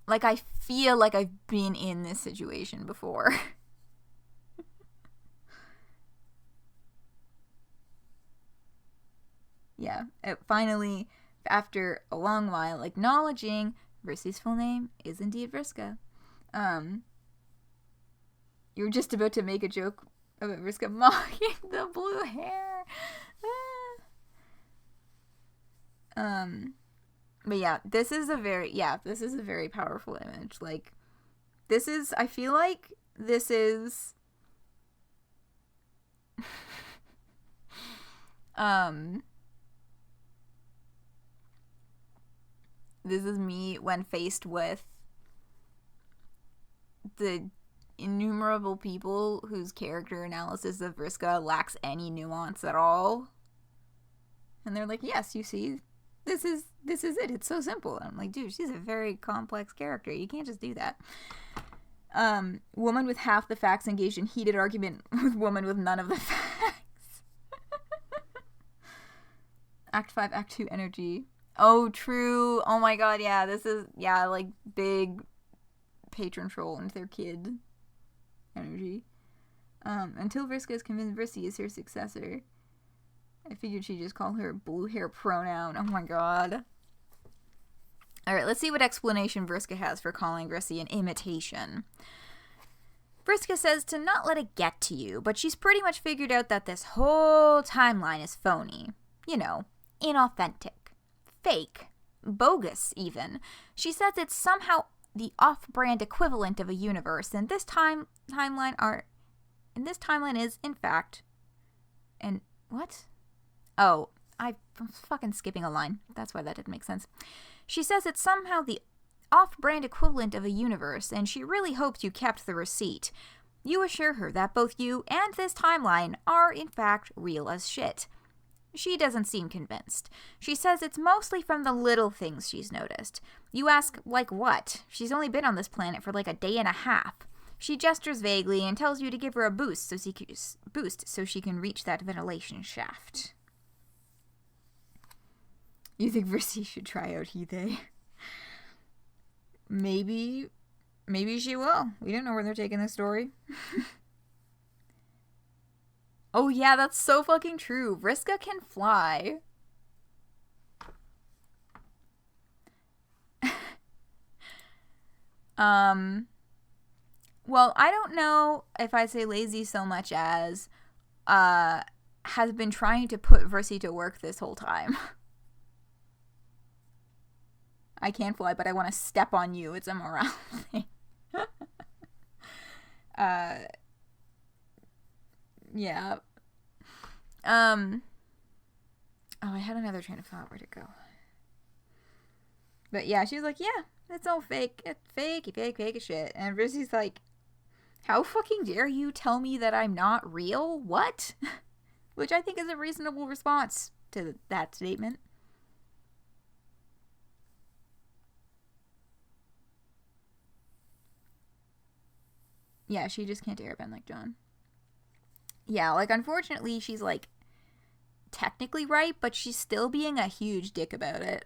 like I feel like I've been in this situation before. Yeah, it finally, after a long while, acknowledging Vrissy's full name is indeed Vriska. You're just about to make a joke about Vriska mocking the blue hair. But yeah, this is a very powerful image. Like, I feel like this is this is me when faced with the innumerable people whose character analysis of Vriska lacks any nuance at all. And they're like, yes, you see, this is it. It's so simple. And I'm like, dude, she's a very complex character. You can't just do that. Woman with half the facts engaged in heated argument with woman with none of the facts. Act 5, Act 2 energy. Oh, true. Oh my god, yeah. This is, like, big patron troll into their kid energy. Until Vriska is convinced Vrissy is her successor. I figured she'd just call her blue hair pronoun. Oh my god. Alright, let's see what explanation Vriska has for calling Vrissy an imitation. Vriska says to not let it get to you, but she's pretty much figured out that this whole timeline is phony. You know, inauthentic. Fake. Bogus, even. She says it's somehow the off-brand equivalent of a universe, and this timeline is, in fact, and what? Oh, I'm fucking skipping a line. That's why that didn't make sense. She says it's somehow the off-brand equivalent of a universe, and she really hopes you kept the receipt. You assure her that both you and this timeline are, in fact, real as shit. She doesn't seem convinced. She says it's mostly from the little things she's noticed. You ask, like what? She's only been on this planet for like a day and a half. She gestures vaguely and tells you to give her a boost so she can reach that ventilation shaft. You think Vrissy should try out He-They? Maybe she will. We don't know where they're taking this story. Oh yeah, that's so fucking true. Vriska can fly. Well, I don't know if I say lazy so much as has been trying to put Vrissy to work this whole time. I can't fly, but I want to step on you. It's a morale thing. Yeah. Oh, I had another train of thought. Where'd it go? But yeah, she was like, yeah, it's all fake. It's fake as shit. And Vrissy's like, how fucking dare you tell me that I'm not real? What? Which I think is a reasonable response to that statement. Yeah, she just can't airbend like John. Yeah, like, unfortunately, she's, like, technically right, but she's still being a huge dick about it.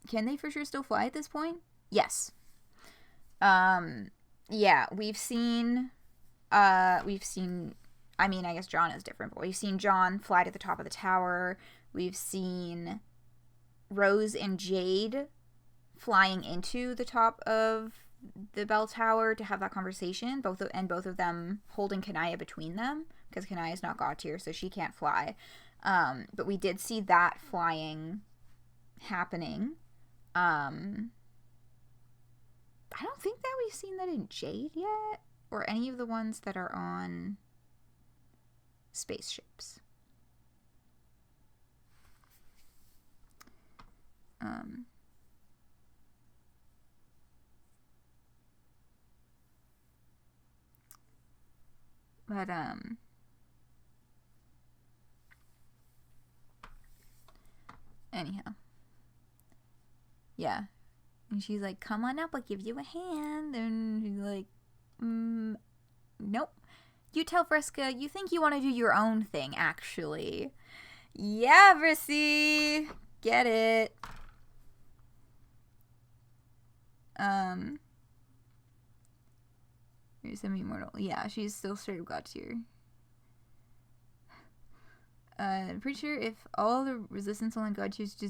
Can they for sure still fly at this point? Yes. Yeah, we've seen, I mean, I guess John is different, but we've seen John fly to the top of the tower. We've seen Rose and Jade flying into the top of the bell tower to have that conversation, both of them holding Kanaya between them, because Kanaya's not God tier, so she can't fly. But we did see that flying happening. I don't think that we've seen that in Jade yet, or any of the ones that are on spaceships. But, anyhow. Yeah. And she's like, come on up, I'll give you a hand. And she's like, nope. You tell Vriska, you think you want to do your own thing, actually. Yeah, Vrissy! Get it. Here's some immortal. Yeah, she's still straight up God tier. I'm pretty sure if all the resistance on God just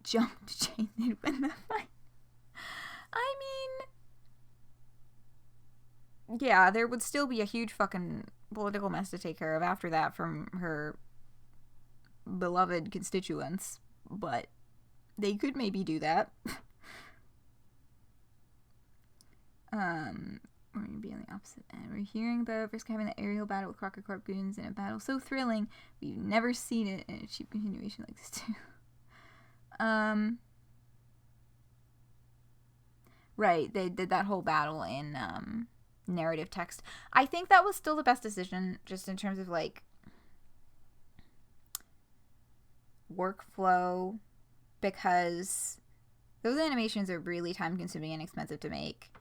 jumped, Jane, they'd win the fight. I mean, yeah, there would still be a huge fucking political mess to take care of after that from her beloved constituents, but they could maybe do that. We're going to be on the opposite end. We're hearing about Vriska having the aerial battle with Crocker Corp goons in a battle so thrilling. We've never seen it in a cheap continuation like this too. Right, they did that whole battle in narrative text. I think that was still the best decision, just in terms of like workflow, because those animations are really time consuming and expensive to make.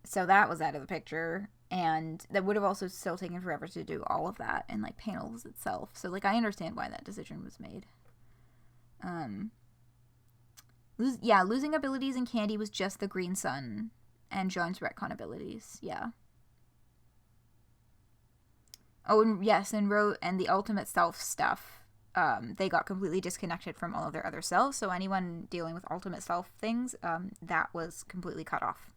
So that was out of the picture, and that would have also still taken forever to do all of that in like panels itself. So like I understand why that decision was made. Losing abilities in Candy was just the Green Sun and John's retcon abilities. Yeah. Oh, and yes, and the Ultimate Self stuff. They got completely disconnected from all of their other selves. So anyone dealing with Ultimate Self things, that was completely cut off.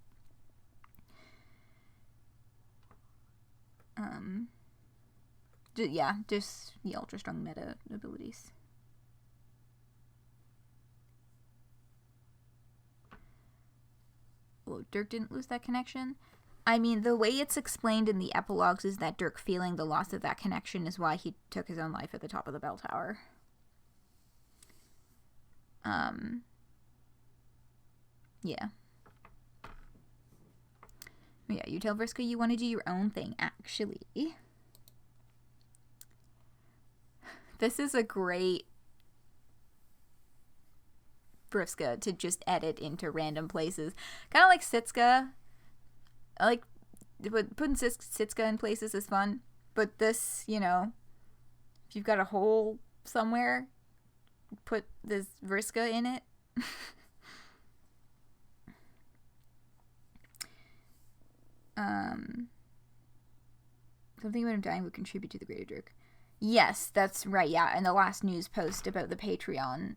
Just the ultra strong meta abilities. Well, Dirk didn't lose that connection. I mean, the way it's explained in the epilogues is that Dirk feeling the loss of that connection is why he took his own life at the top of the bell tower. Yeah. Yeah, you tell Vriska you want to do your own thing, actually. This is a great Vriska to just edit into random places. Kind of like Sitska. I like putting Sitska in places is fun. But this, you know, if you've got a hole somewhere, put this Vriska in it. Something about him dying would contribute to the greater Dirk. Yes, that's right. Yeah, in the last news post about the Patreon,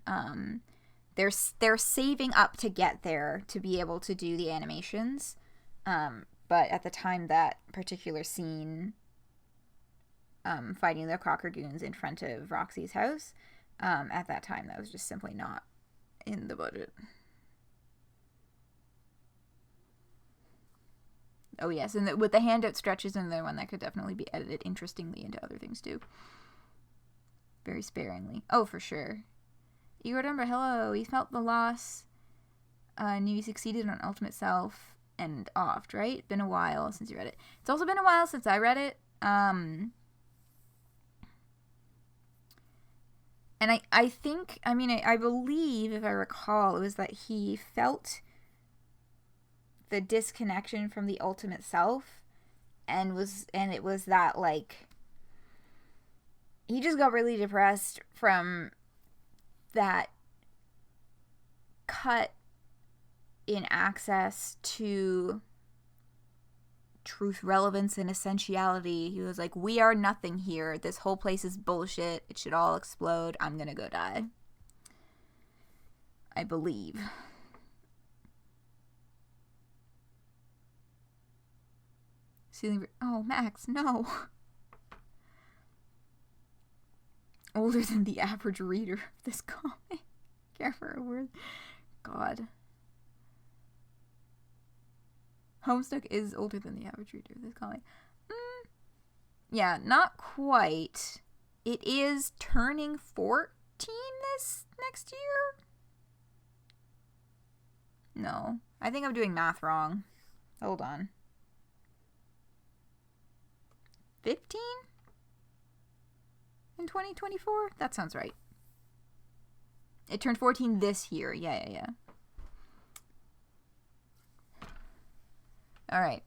they're saving up to get there to be able to do the animations. But at the time that particular scene, fighting the Crocker goons in front of Roxy's house, at that time that was just simply not in the budget. Oh, yes, and with the handout stretches and the one that could definitely be edited interestingly into other things, too. Very sparingly. Oh, for sure. You remember, hello, he felt the loss, knew he succeeded on Ultimate Self, and oft, right? Been a while since you read it. It's also been a while since I read it. And I think, I mean, I believe, if I recall, it was that he felt the disconnection from the Ultimate Self, and it was that, like, he just got really depressed from that cut in access to truth, relevance, and essentiality. He was like, we are nothing here. This whole place is bullshit. It should all explode. I'm gonna go die. I believe. Oh, Max, no. Older than the average reader of this comic. Care for a word. God. Homestuck is older than the average reader of this comic. Yeah, not quite. It is turning 14 this next year? No. I think I'm doing math wrong. Hold on. 15? In 2024? That sounds right. It turned 14 this year. Yeah. Alright.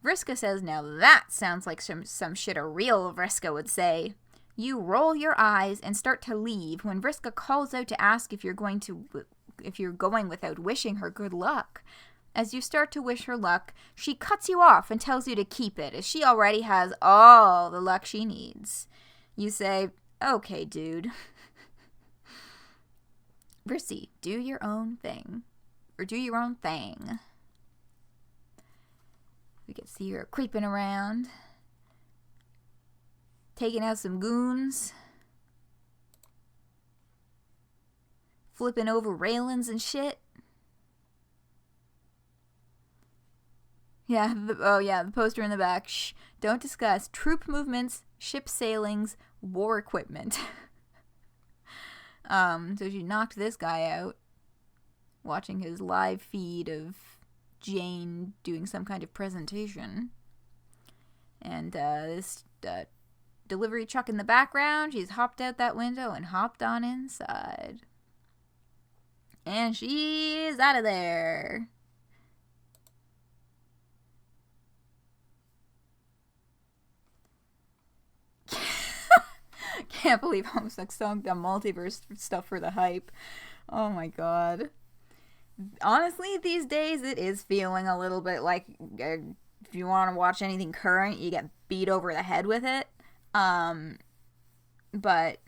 Vriska says, now that sounds like some shit a real Vriska would say. You roll your eyes and start to leave when Vriska calls out to ask if you're going without wishing her good luck. As you start to wish her luck, she cuts you off and tells you to keep it, as she already has all the luck she needs. You say, Okay, dude. Vrissy, do your own thing. Or do your own thing. We can see her creeping around. Taking out some goons. Flipping over railings and shit. Yeah, the poster in the back. Shh, don't discuss troop movements, ship sailings, war equipment. So she knocked this guy out. Watching his live feed of Jane doing some kind of presentation. And this delivery truck in the background, she's hopped out that window and hopped on inside. And she's out of there. Can't believe Homestuck sunk the multiverse stuff for the hype. Oh my god. Honestly, these days it is feeling a little bit like if you want to watch anything current, you get beat over the head with it. But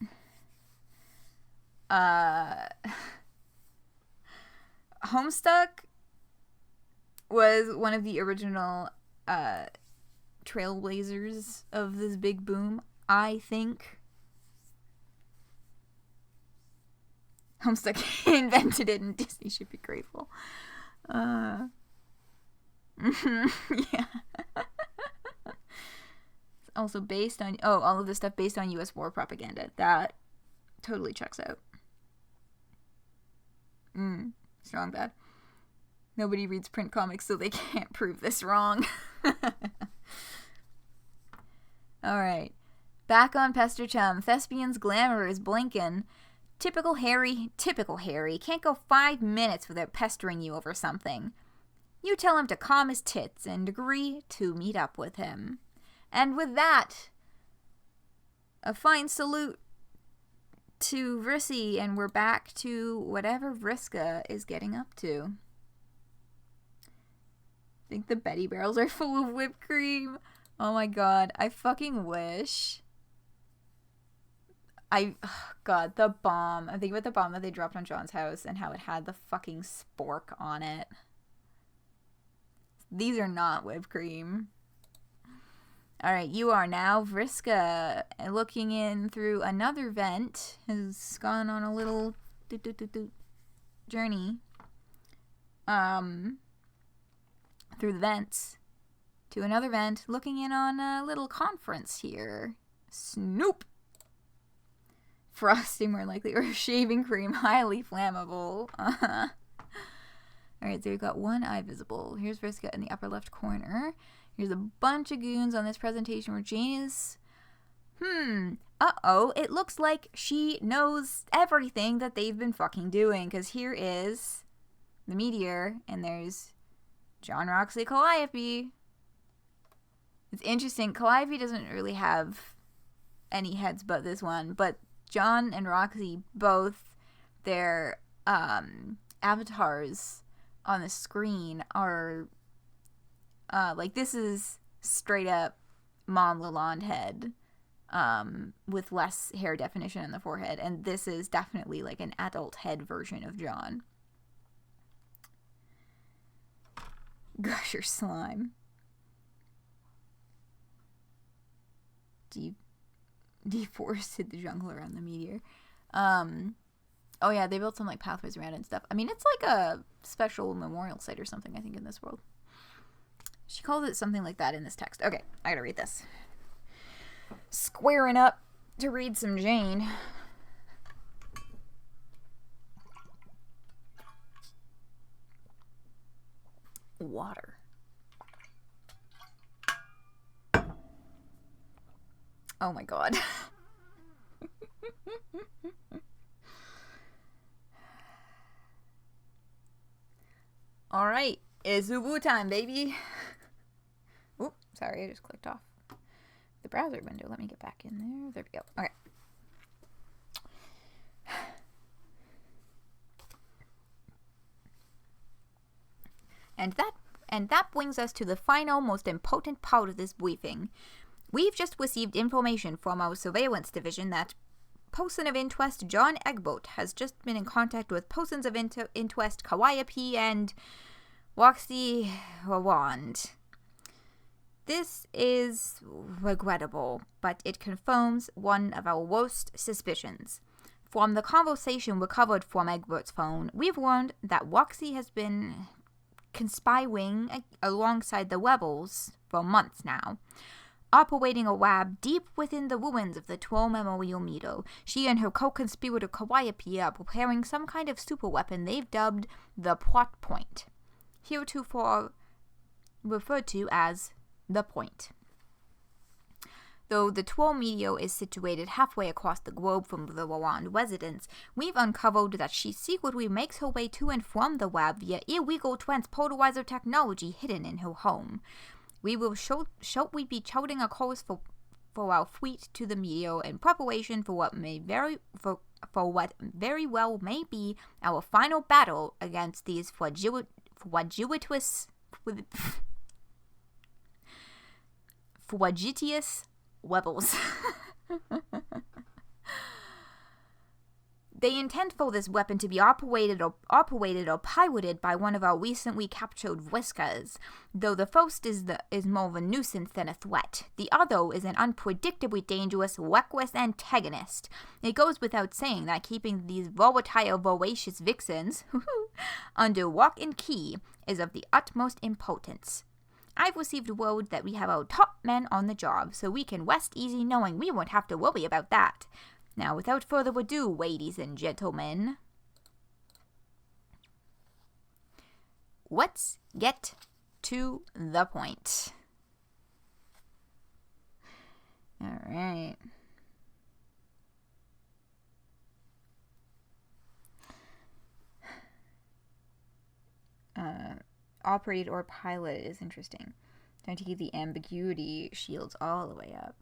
Homestuck was one of the original trailblazers of this big boom, I think. Homestuck invented it and Disney should be grateful. Yeah. It's also based on, all of this stuff based on US war propaganda. That totally checks out. Strong bad. Nobody reads print comics, so they can't prove this wrong. Alright. Back on Pester Chum. Thespian's glamour is blinking. Typical Harry. Can't go 5 minutes without pestering you over something. You tell him to calm his tits and agree to meet up with him. And with that, a fine salute to Vrissy, and we're back to whatever Vriska is getting up to. I think the Betty barrels are full of whipped cream. Oh my god, I fucking wish. God, the bomb. I think about the bomb that they dropped on John's house and how it had the fucking spork on it. These are not whipped cream. Alright, you are now Vriska, looking in through another vent, has gone on a little journey through the vents to another vent, looking in on a little conference here. Snoop! Frosting more likely, or shaving cream, highly flammable. Alright, so we've got one eye visible. Here's Vriska in the upper left corner. Here's a bunch of goons on this presentation where Jane is... it looks like she knows everything that they've been fucking doing. Because here is the meteor, and there's John, Roxy, Calliope. It's interesting. Calliope doesn't really have any heads but this one, but John and Roxy, both their avatars on the screen are like, this is straight up Mom-Lalonde head with less hair definition in the forehead, and this is definitely like an adult head version of John. Gusher slime. Deforested the jungle around the meteor. Oh yeah, they built some like pathways around it and stuff. I mean, it's like a special memorial site or something, I think, in this world. She calls it something like that in this text. Okay, I gotta read this. Squaring up to read some Jane. Water. Oh my god. Alright, it's Ubu time, baby. Oop, sorry, I just clicked off the browser window. Let me get back in there. There we go. Okay. And that brings us to the final, most important part of this briefing. We've just received information from our surveillance division that Person of Interest John Egbert has just been in contact with Persons of Interest Calliope and Vriskalympics. This is regrettable, but it confirms one of our worst suspicions. From the conversation recovered from Egbert's phone, we've learned that Vrissy has been conspiring alongside the rebels for months now. Operating a lab deep within the ruins of the Troll Memorial Meadow, she and her co-conspirator Calliope are preparing some kind of superweapon they've dubbed the Plot Point, heretofore referred to as the Point. Though the Troll Meteor is situated halfway across the globe from the Lalonde residence, we've uncovered that she secretly makes her way to and from the lab via illegal transporterizer technology hidden in her home. We will shortly be charting a course for our fleet to the Meteor in preparation for what very well may be our final battle against these fugitive rebels. They intend for this weapon to be operated or piloted by one of our recently captured Vriskas, though the first is more of a nuisance than a threat. The other is an unpredictably dangerous, reckless antagonist. It goes without saying that keeping these volatile, voracious vixens under lock and key is of the utmost importance. I've received word that we have our top men on the job, so we can rest easy knowing we won't have to worry about that. Now, without further ado, ladies and gentlemen, let's get to the point. All right. Operate or pilot is interesting. Trying to keep the ambiguity shields all the way up.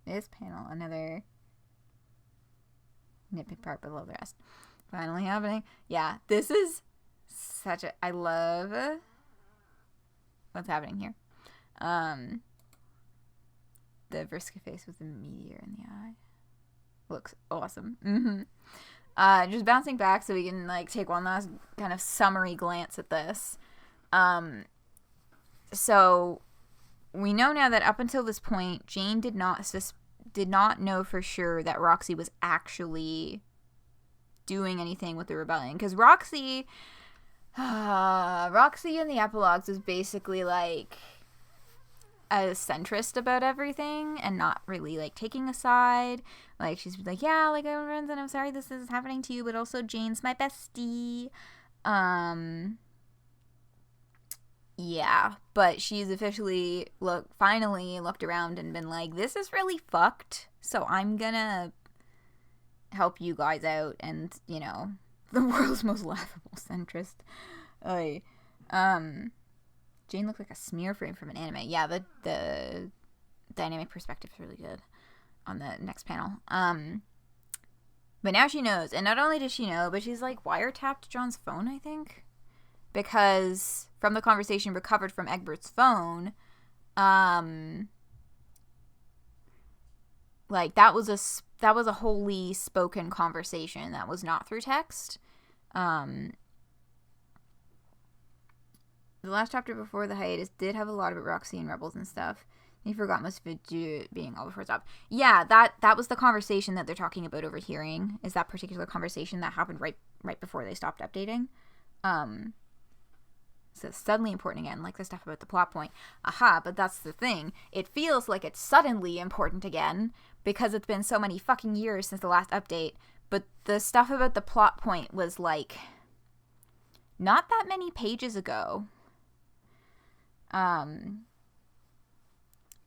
This panel, another nitpick part below the rest. Finally happening. Yeah, this is such a... I love what's happening here. The Vriska face with the meteor in the eye. Looks awesome. Just bouncing back so we can like take one last kind of summary glance at this. So we know now that up until this point, Jane did not know for sure that Roxy was actually doing anything with the rebellion, because Roxy in the epilogues was basically like a centrist about everything and not really like taking a side. Like she's like, yeah, like I'm friends and I'm sorry this is happening to you, but also Jane's my bestie. Yeah, but she's officially finally looked around and been like, this is really fucked, so I'm gonna help you guys out, and you know, the world's most laughable centrist. Jane looked like a smear frame from an anime. Yeah, the dynamic perspective is really good on the next panel. But now she knows, and not only does she know, but she's like wiretapped John's phone, I think. Because from the conversation recovered from Egbert's phone, like that was a wholly spoken conversation that was not through text. The last chapter before the hiatus did have a lot about Roxy and Rebels and stuff. He forgot most of it being all before it stopped. Yeah, that was the conversation that they're talking about overhearing. Is that particular conversation that happened right before they stopped updating. So it's suddenly important again, like the stuff about the plot point. Aha, but that's the thing. It feels like it's suddenly important again because it's been so many fucking years since the last update. But the stuff about the plot point was like not that many pages ago.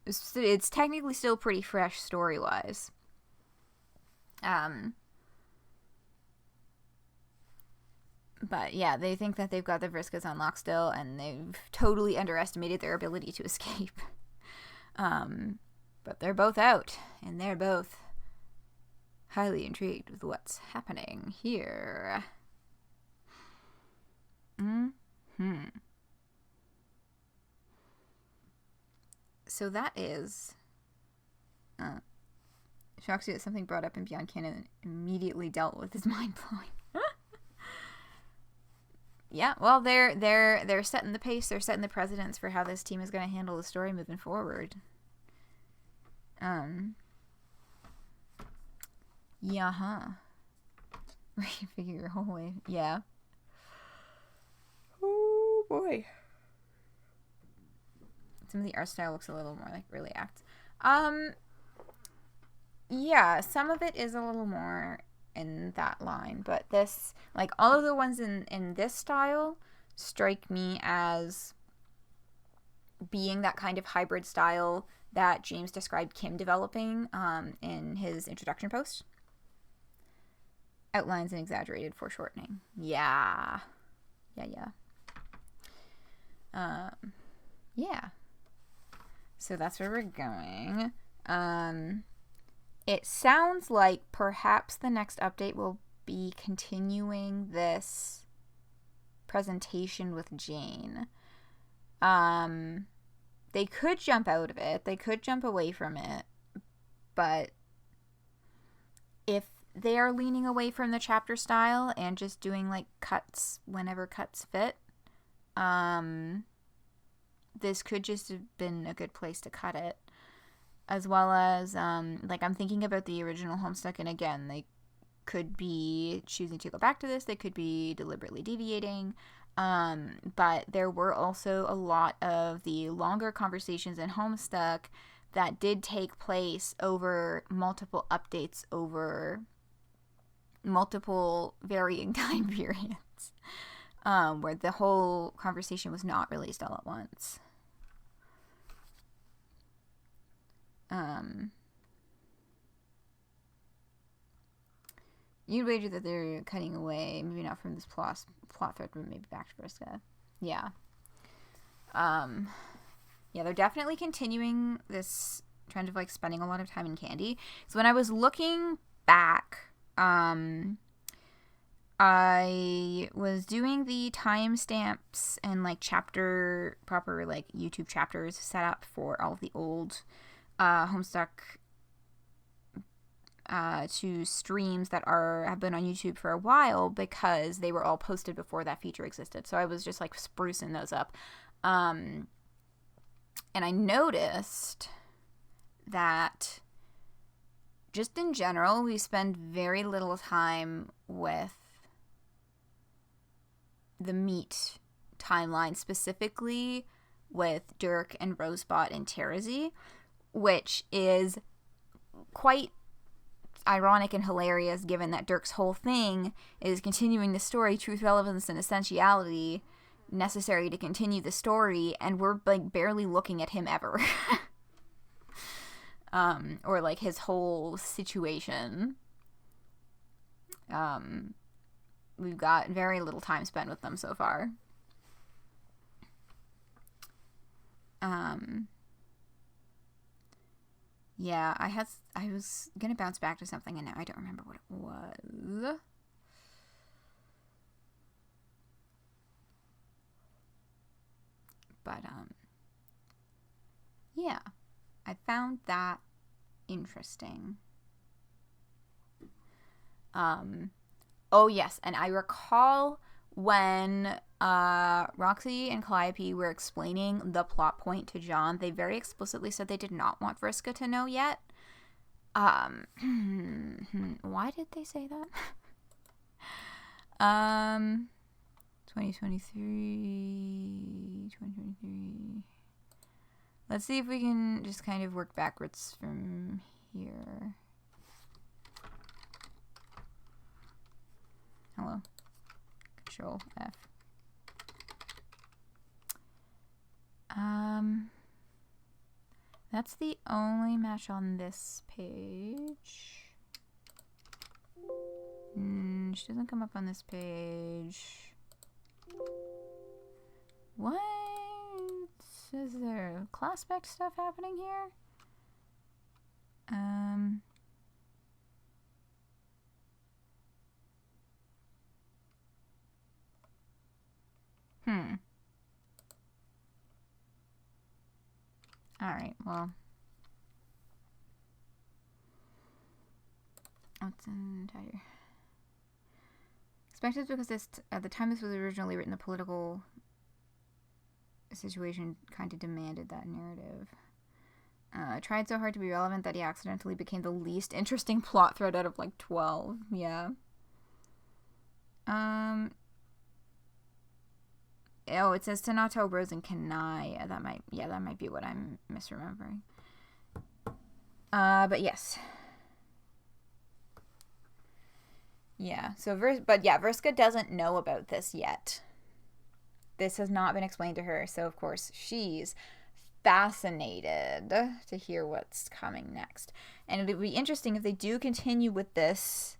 It's technically still pretty fresh story-wise. But yeah, they think that they've got the Vriskas on lock still, and they've totally underestimated their ability to escape. But they're both out, and they're both highly intrigued with what's happening here. So that is... Shocks you that something brought up in Beyond Canon immediately dealt with is mind-blowing. Yeah, well, they're setting the pace. They're setting the precedence for how this team is going to handle the story moving forward. Yeah, huh. Reconfigure your whole way. Yeah. Oh, boy. Some of the art style looks a little more like Really Act. Yeah, some of it is a little more in that line, but this, like, all of the ones in this style strike me as being that kind of hybrid style that James described Kim developing in his introduction post. Outlines and exaggerated foreshortening. Yeah. Yeah. So that's where we're going. It sounds like perhaps the next update will be continuing this presentation with Jane. They could jump out of it. They could jump away from it. But if they are leaning away from the chapter style and just doing like cuts whenever cuts fit, this could just have been a good place to cut it. As well as, like, I'm thinking about the original Homestuck, and again, they could be choosing to go back to this. They could be deliberately deviating. But there were also a lot of the longer conversations in Homestuck that did take place over multiple updates over multiple varying time periods, where the whole conversation was not released all at once. You'd wager that they're cutting away, maybe not from this plot thread, but maybe back to Vriska. Yeah. Yeah, they're definitely continuing this trend of, like, spending a lot of time in Candy. So when I was looking back, I was doing the timestamps and, like, proper, like, YouTube chapters set up for all of the old Homestuck to streams that have been on YouTube for a while, because they were all posted before that feature existed. So I was just, like, sprucing those up. And I noticed that just in general, we spend very little time with the meat timeline, specifically with Dirk and Rosebot and Terezi, which is quite ironic and hilarious given that Dirk's whole thing is continuing the story, truth, relevance, and essentiality necessary to continue the story, and we're, like, barely looking at him ever. Or, like, his whole situation. We've got very little time spent with them so far. Yeah, I was gonna bounce back to something, and now I don't remember what it was. But, yeah, I found that interesting. Oh, yes, and I recall when Roxy and Calliope were explaining the plot point to John, they very explicitly said they did not want Vriska to know yet. Why did they say that? 2023. Let's see if we can just kind of work backwards from here. Hello. Control F. That's the only match on this page. She doesn't come up on this page. What? Is there class spec stuff happening here? Alright, well. What's in tighter? Expected because this at the time this was originally written, the political situation kind of demanded that narrative. Tried so hard to be relevant that he accidentally became the least interesting plot thread out of like 12. Yeah. Oh, it says Tanato, Rose, and Kanai. That might be what I'm misremembering. But yes. Yeah, so Vriska doesn't know about this yet. This has not been explained to her, so of course she's fascinated to hear what's coming next. And it would be interesting if they do continue with this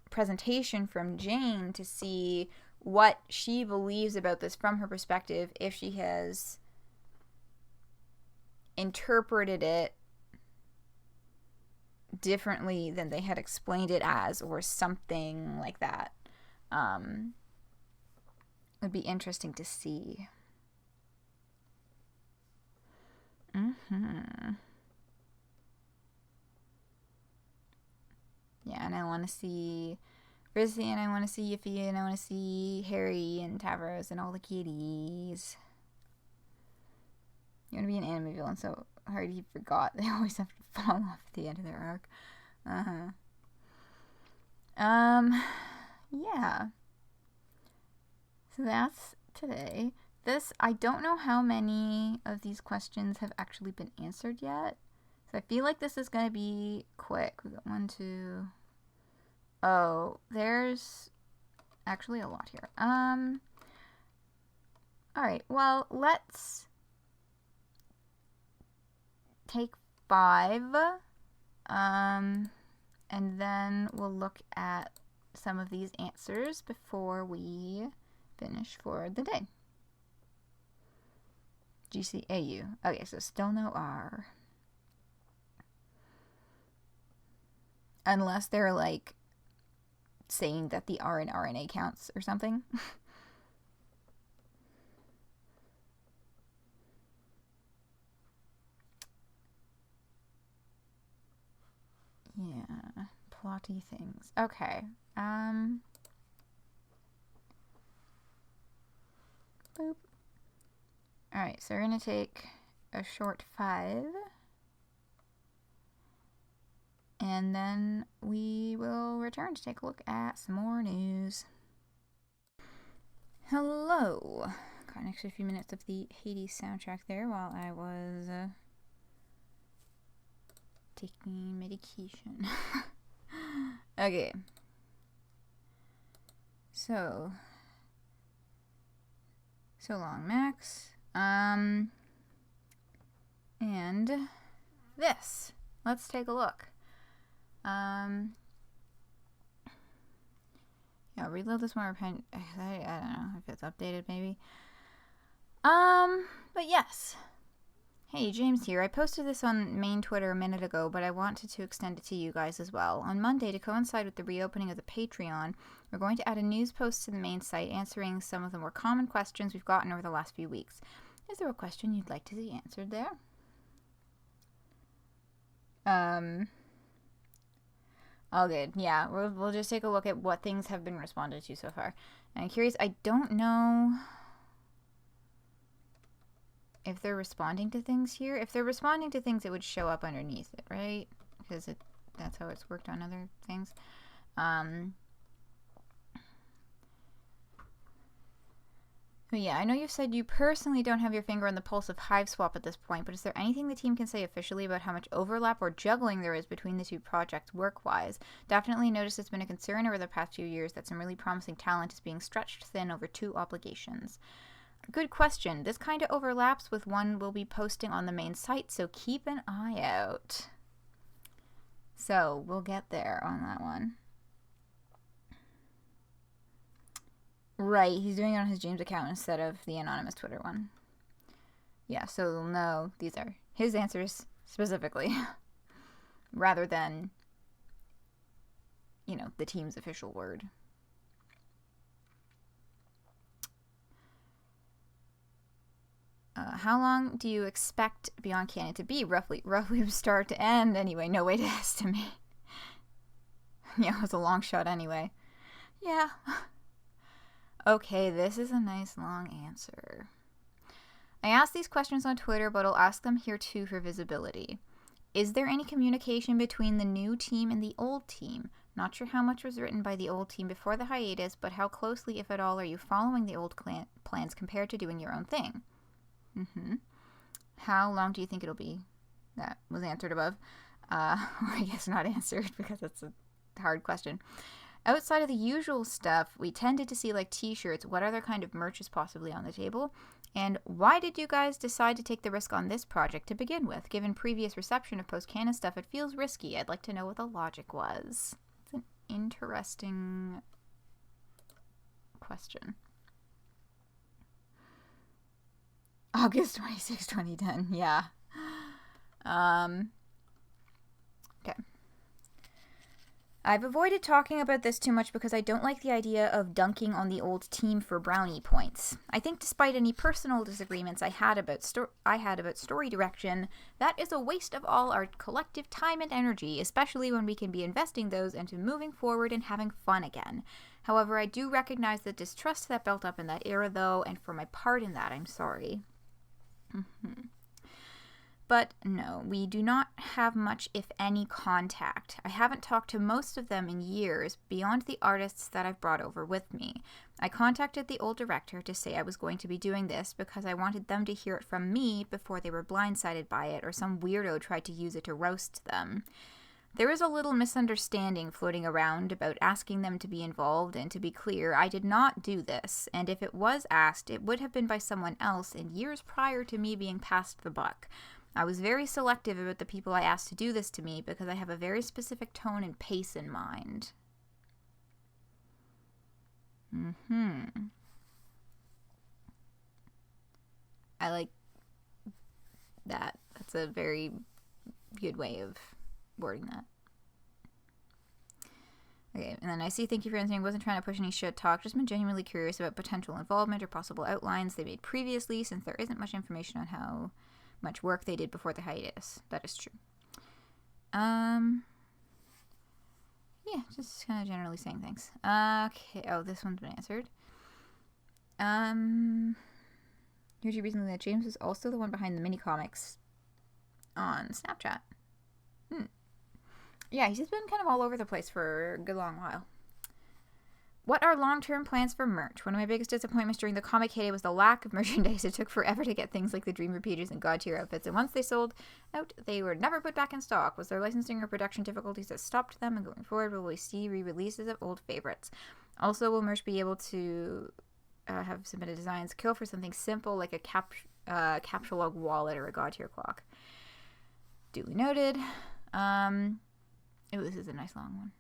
presentation from Jane to see what she believes about this from her perspective, if she has interpreted it differently than they had explained it as, or something like that. Would be interesting to see. Yeah, and I want to see Vrissy, and I want to see Yiffy, and I want to see Harry and Tavros and all the kitties. You want to be an anime villain so hard he forgot. They always have to fall off at the end of their arc. Yeah. So that's today. This, I don't know how many of these questions have actually been answered yet. So I feel like this is going to be quick. We got 1, 2. Oh, there's actually a lot here. Alright, well, let's take 5. And then we'll look at some of these answers before we finish for the day. GCAU. Okay, so still no R. Unless they're like saying that the R in RNA counts or something. Yeah, plotty things. Okay. Boop. Alright, so we're gonna take a short 5. And then we will return to take a look at some more news. Hello. Got an extra few minutes of the Hades soundtrack there while I was taking medication. Okay. So long, Max. And this. Let's take a look. Yeah, reload this one. I don't know if it's updated, maybe. But yes. Hey, James here. I posted this on main Twitter a minute ago, but I wanted to extend it to you guys as well. On Monday, to coincide with the reopening of the Patreon, we're going to add a news post to the main site answering some of the more common questions we've gotten over the last few weeks. Is there a question you'd like to see answered there? All good. Yeah, we'll just take a look at what things have been responded to so far. And I'm curious, I don't know if they're responding to things here. If they're responding to things, it would show up underneath it, right? Because that's how it's worked on other things. But yeah, I know you've said you personally don't have your finger on the pulse of Hive Swap at this point, but is there anything the team can say officially about how much overlap or juggling there is between the two projects work-wise? Definitely noticed it's been a concern over the past few years that some really promising talent is being stretched thin over 2 obligations. Good question. This kind of overlaps with one we'll be posting on the main site, so keep an eye out. So, we'll get there on that one. Right, he's doing it on his James account instead of the anonymous Twitter one. Yeah, so we'll know these are his answers specifically, rather than, you know, the team's official word. How long do you expect Beyond Canon to be? Roughly from start to end. Anyway, no way to estimate. Yeah, it was a long shot anyway. Yeah. Okay, this is a nice long answer. I asked these questions on Twitter, but I'll ask them here too for visibility. Is there any communication between the new team and the old team? Not sure how much was written by the old team before the hiatus, but how closely, if at all, are you following the old plans compared to doing your own thing? How long do you think it'll be? That was answered above. Or I guess not answered because that's a hard question. Outside of the usual stuff, we tended to see like t-shirts. What other kind of merch is possibly on the table? And why did you guys decide to take the risk on this project to begin with? Given previous reception of post-canon stuff, it feels risky. I'd like to know what the logic was. It's an interesting question. August 26, 2010. Yeah. Okay. I've avoided talking about this too much because I don't like the idea of dunking on the old team for brownie points. I think despite any personal disagreements I had about story direction, that is a waste of all our collective time and energy, especially when we can be investing those into moving forward and having fun again. However, I do recognize the distrust that built up in that era though, and for my part in that, I'm sorry. But no, we do not have much, if any, contact. I haven't talked to most of them in years, beyond the artists that I've brought over with me. I contacted the old director to say I was going to be doing this because I wanted them to hear it from me before they were blindsided by it or some weirdo tried to use it to roast them. There is a little misunderstanding floating around about asking them to be involved, and to be clear, I did not do this, and if it was asked, it would have been by someone else in years prior to me being passed the buck. I was very selective about the people I asked to do this to me because I have a very specific tone and pace in mind. I like that. That's a very good way of wording that. Okay, and then I see, thank you for answering. Wasn't trying to push any shit talk, just been genuinely curious about potential involvement or possible outlines they made previously, since there isn't much information on how much work they did before the hiatus. That is true. Yeah, just kind of generally saying things. Okay, oh, this one's been answered. Here's you recently that James is also the one behind the mini comics on Snapchat. Yeah, he's just been kind of all over the place for a good long while. What are long-term plans for merch? One of my biggest disappointments during the comic heyday was the lack of merchandise. It took forever to get things like the Dreamer pages and God tier outfits, and once they sold out, they were never put back in stock. Was there licensing or production difficulties that stopped them? And going forward, will we see re-releases of old favorites? Also, will merch be able to have submitted designs kill for something simple like a capsule log wallet or a God tier clock? Duly noted. Oh, this is a nice long one.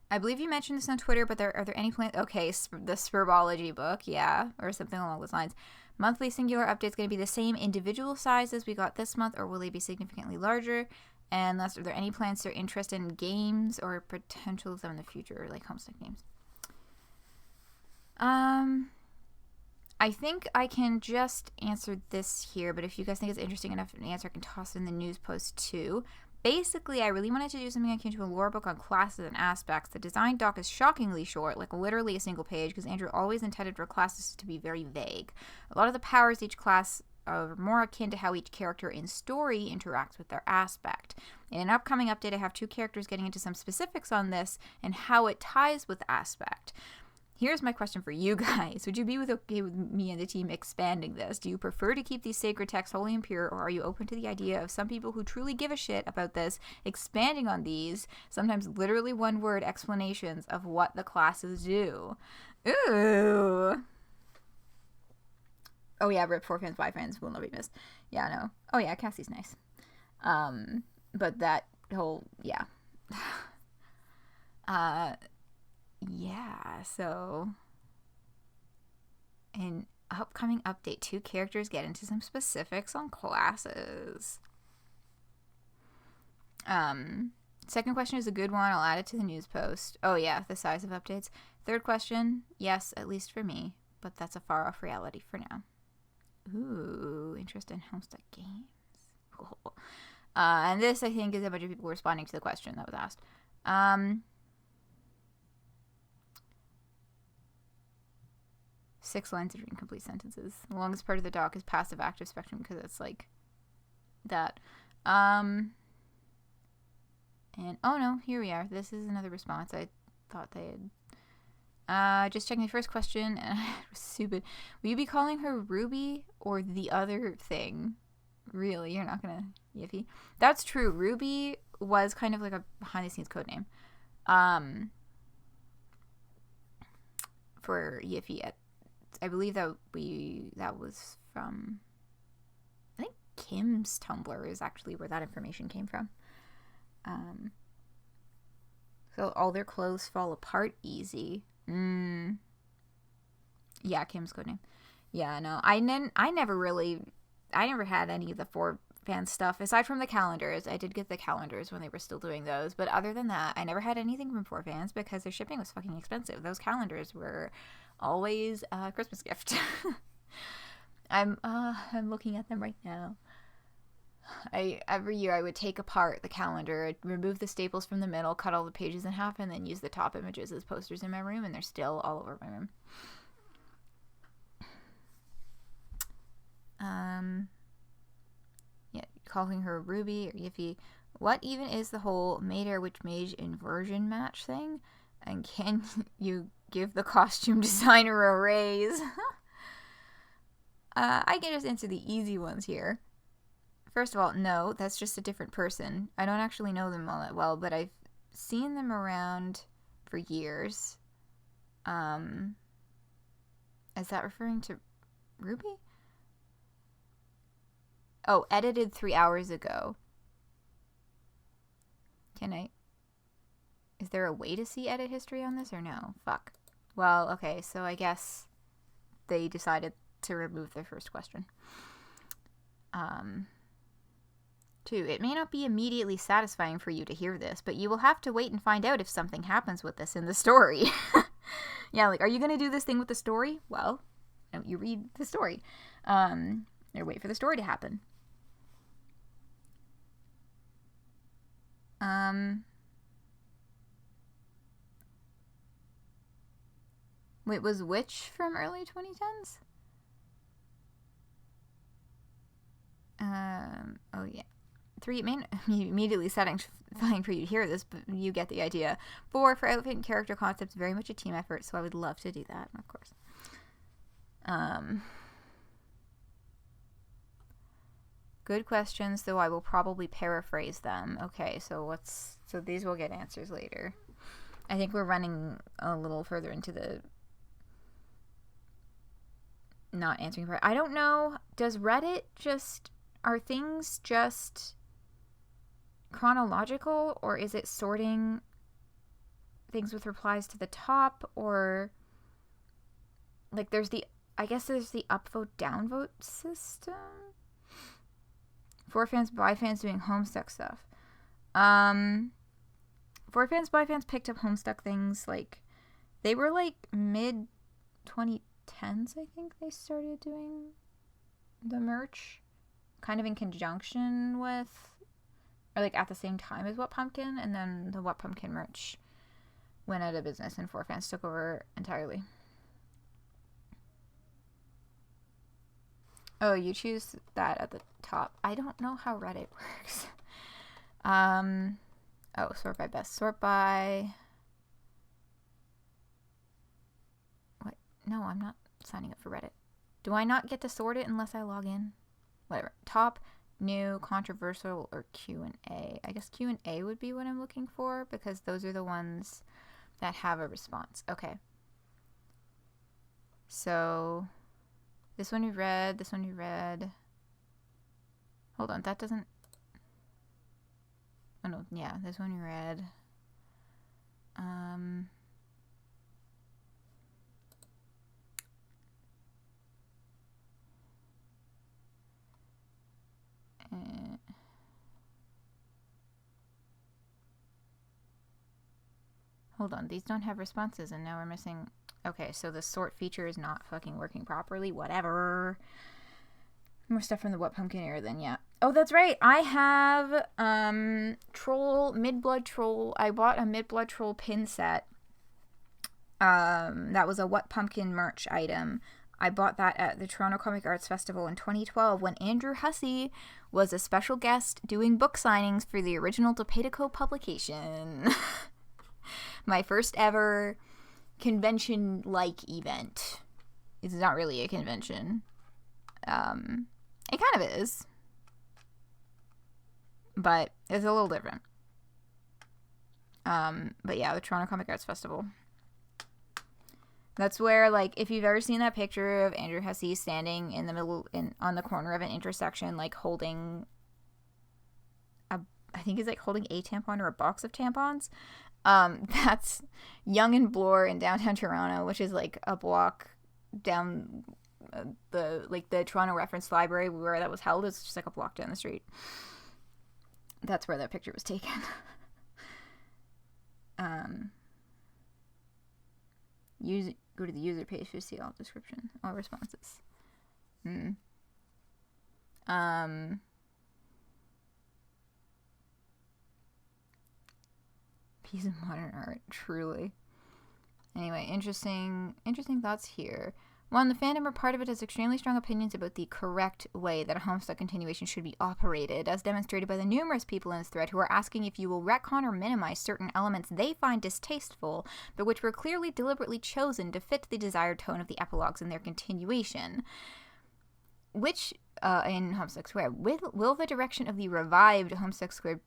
I believe you mentioned this on Twitter, but are there any plans? Okay, the Spurbology book, yeah, or something along those lines. Monthly singular updates going to be the same individual size as we got this month, or will they be significantly larger? And are there any plans or interest in games or potential of them in the future, like Homestuck games? I think I can just answer this here, but if you guys think it's interesting enough an answer, I can toss it in the Newspost too. Basically, I really wanted to do something akin to a lore book on classes and aspects. The design doc is shockingly short, like literally a single page, because Andrew always intended for classes to be very vague. A lot of the powers each class are more akin to how each character in story interacts with their aspect. In an upcoming update, I have 2 characters getting into some specifics on this and how it ties with aspect. Here's my question for you guys. Would you be okay with me and the team expanding this? Do you prefer to keep these sacred texts holy and pure, or are you open to the idea of some people who truly give a shit about this expanding on these, sometimes literally one-word explanations of what the classes do? Ooh. Oh yeah, rip 4 fans, 5 fans will not be missed. Yeah, no. Oh yeah, Cassie's nice. But that whole, yeah. Yeah, so in upcoming update, 2 characters get into some specifics on classes. Second question is a good one. I'll add it to the Newspost. Oh yeah, the size of updates. Third question, yes, at least for me, but that's a far off reality for now. Ooh, interest in Homestuck games. Cool. And this, I think, is a bunch of people responding to the question that was asked. 6 lines of incomplete sentences. The longest part of the doc is passive active spectrum because it's like that. And oh no, here we are. This is another response. I thought they had. Just checking the first question, and it was stupid. Will you be calling her Ruby or the other thing? Really, you're not gonna Yiffy? That's true. Ruby was kind of like a behind-the-scenes code name, for Yiffy. I believe that was from, I think Kim's Tumblr is actually where that information came from. So all their clothes fall apart easy. Yeah, Kim's codename. Yeah, no, I never had any of the 4fans stuff aside from the calendars. I did get the calendars when they were still doing those, but other than that, I never had anything from 4fans because their shipping was fucking expensive. Those calendars were always a Christmas gift. I'm looking at them right now. Every year I would take apart the calendar, I'd remove the staples from the middle, cut all the pages in half, and then use the top images as posters in my room, and they're still all over my room. Yeah, calling her Ruby or Yiffy. What even is the whole Mater Witch Mage inversion match thing? And can you give the costume designer a raise? I can just answer the easy ones here. First of all, no, that's just a different person. I don't actually know them all that well, but I've seen them around for years. Is that referring to Ruby? Oh, edited 3 hours ago. Is there a way to see edit history on this or no? Fuck. Well, okay, so I guess they decided to remove their first question. 2, it may not be immediately satisfying for you to hear this, but you will have to wait and find out if something happens with this in the story. Yeah, like, are you going to do this thing with the story? Well, don't you read the story. Or wait for the story to happen. Wait, was Witch from early 2010s? Oh yeah. 3, it may not be immediately satisfying for you to hear this, but you get the idea. 4, for outfit and character concepts, very much a team effort, so I would love to do that, of course. Good questions, though I will probably paraphrase them. Okay, so these will get answers later. I think we're running a little further into the not answering part. I don't know. Does Reddit are things just chronological, or is it sorting things with replies to the top, or like I guess there's the upvote downvote system? 4fans by fans doing Homestuck stuff. 4fans by fans picked up Homestuck things like they were like mid 2010s, I think they started doing the merch kind of in conjunction with, or like at the same time as What Pumpkin, and then the What Pumpkin merch went out of business and 4fans took over entirely. Oh, you choose that at the top. I don't know how Reddit works. Oh, sort by best. Sort by... What? No, I'm not signing up for Reddit. Do I not get to sort it unless I log in? Whatever. Top, new, controversial, or Q&A. I guess Q&A would be what I'm looking for, because those are the ones that have a response. Okay. So... this one we read, this one we read. Hold on, that doesn't... oh no, yeah, this one we read. Hold on, these don't have responses, and now we're missing... okay, so the sort feature is not fucking working properly. Whatever. More stuff from the What Pumpkin era then, yeah. Oh, that's right. I have Mid-Blood Troll. I bought a Mid-Blood Troll pin set. That was a What Pumpkin merch item. I bought that at the Toronto Comic Arts Festival in 2012 when Andrew Hussey was a special guest doing book signings for the original Depatico publication. My first ever convention-like event. It's not really a convention. It kind of is. But it's a little different. But yeah, the Toronto Comic Arts Festival. That's where, like, if you've ever seen that picture of Andrew Hussey standing in the middle, on the corner of an intersection, like, holding I think he's, like, holding a tampon or a box of tampons. That's Yonge and Bloor in downtown Toronto, which is, like, a block down the Toronto Reference Library where that was held. It's just, like, a block down the street. That's where that picture was taken. Go to the user page to see all description, all responses. Piece of modern art, truly. Anyway, interesting thoughts here. One, the fandom or part of it has extremely strong opinions about the correct way that a Homestuck continuation should be operated, as demonstrated by the numerous people in this thread who are asking if you will retcon or minimize certain elements they find distasteful, but which were clearly deliberately chosen to fit the desired tone of the epilogues in their continuation. Which, in Homestuck Square, will the direction of the revived Homestuck Square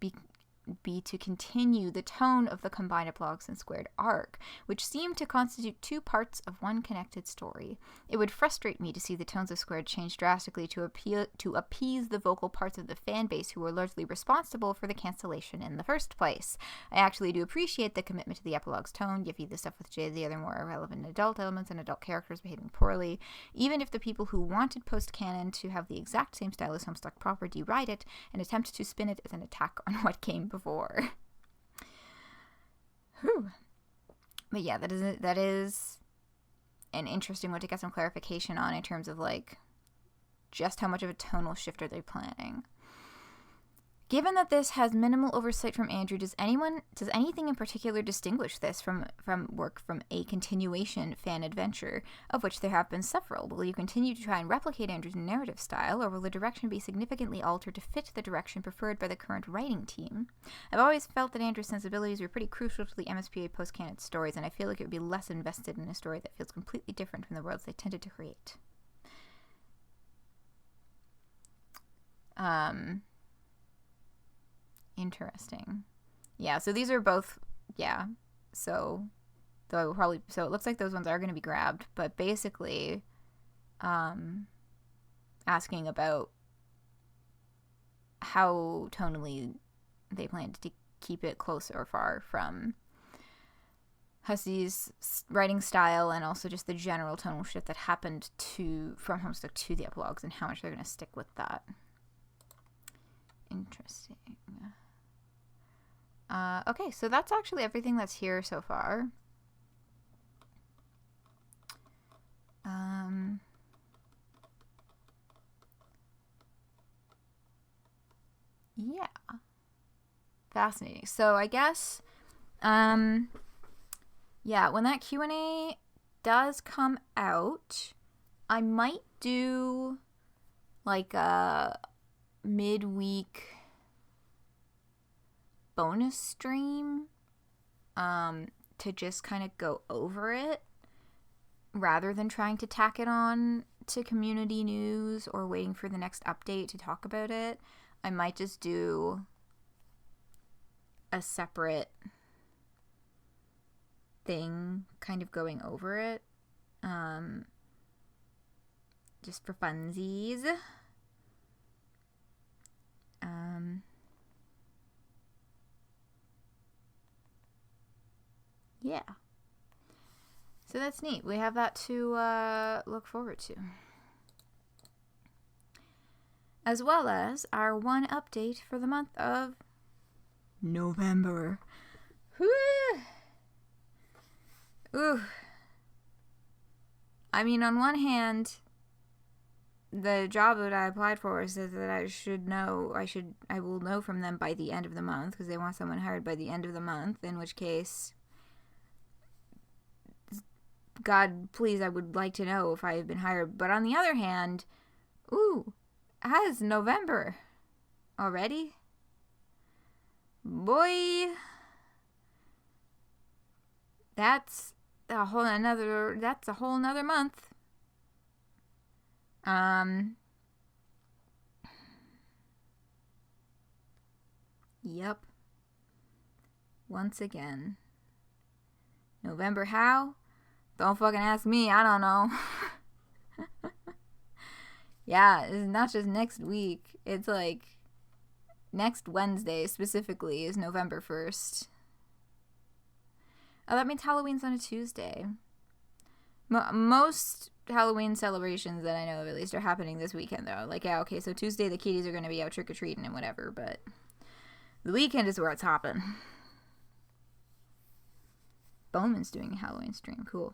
be to continue the tone of the combined epilogues and squared arc, which seem to constitute two parts of one connected story? It would frustrate me to see the tones of squared change drastically to appease the vocal parts of the fan base who were largely responsible for the cancellation in the first place. I actually do appreciate the commitment to the epilogue's tone, give you the stuff with the other more irrelevant adult elements and adult characters behaving poorly, even if the people who wanted post-canon to have the exact same style as Homestuck proper deride it and attempt to spin it as an attack on what came before. Whew. But yeah, that is an interesting one to get some clarification on in terms of, like, just how much of a tonal shift are they planning. Given that this has minimal oversight from Andrew, does anything in particular distinguish this from work from a continuation fan adventure, of which there have been several? Will you continue to try and replicate Andrew's narrative style, or will the direction be significantly altered to fit the direction preferred by the current writing team? I've always felt that Andrew's sensibilities were pretty crucial to the MSPA post-canon stories, and I feel like it would be less invested in a story that feels completely different from the worlds they tended to create. Interesting. Yeah, so these are both, yeah. So it looks like those ones are going to be grabbed, but basically asking about how tonally they plan to keep it close or far from Hussey's writing style, and also just the general tonal shift that happened from Homestuck to the epilogues, and how much they're going to stick with that. Interesting. Okay, so that's actually everything that's here so far. Yeah. Fascinating. So I guess, yeah, when that Q&A does come out, I might do, like, a midweek bonus stream to just kind of go over it rather than trying to tack it on to community news or waiting for the next update to talk about it. I might just do a separate thing kind of going over it just for funsies. Yeah. So that's neat. We have that to look forward to. As well as our one update for the month of November. Whew. Ooh. I mean, on one hand, the job that I applied for says that I will know from them by the end of the month, because they want someone hired by the end of the month, in which case, God, please, I would like to know if I have been hired. But on the other hand, ooh, it's November already? Boy, that's a whole nother month. Yep. Once again. November how? Don't fucking ask me, I don't know. Yeah, it's not just next week. It's like next Wednesday specifically is November 1st. Oh, that means Halloween's on a Tuesday. Most Halloween celebrations that I know of, at least, are happening this weekend, though. Like, yeah, okay, so Tuesday the kiddies are going to be out trick-or-treating and whatever, but the weekend is where it's hopping. Bowman's doing a Halloween stream. Cool.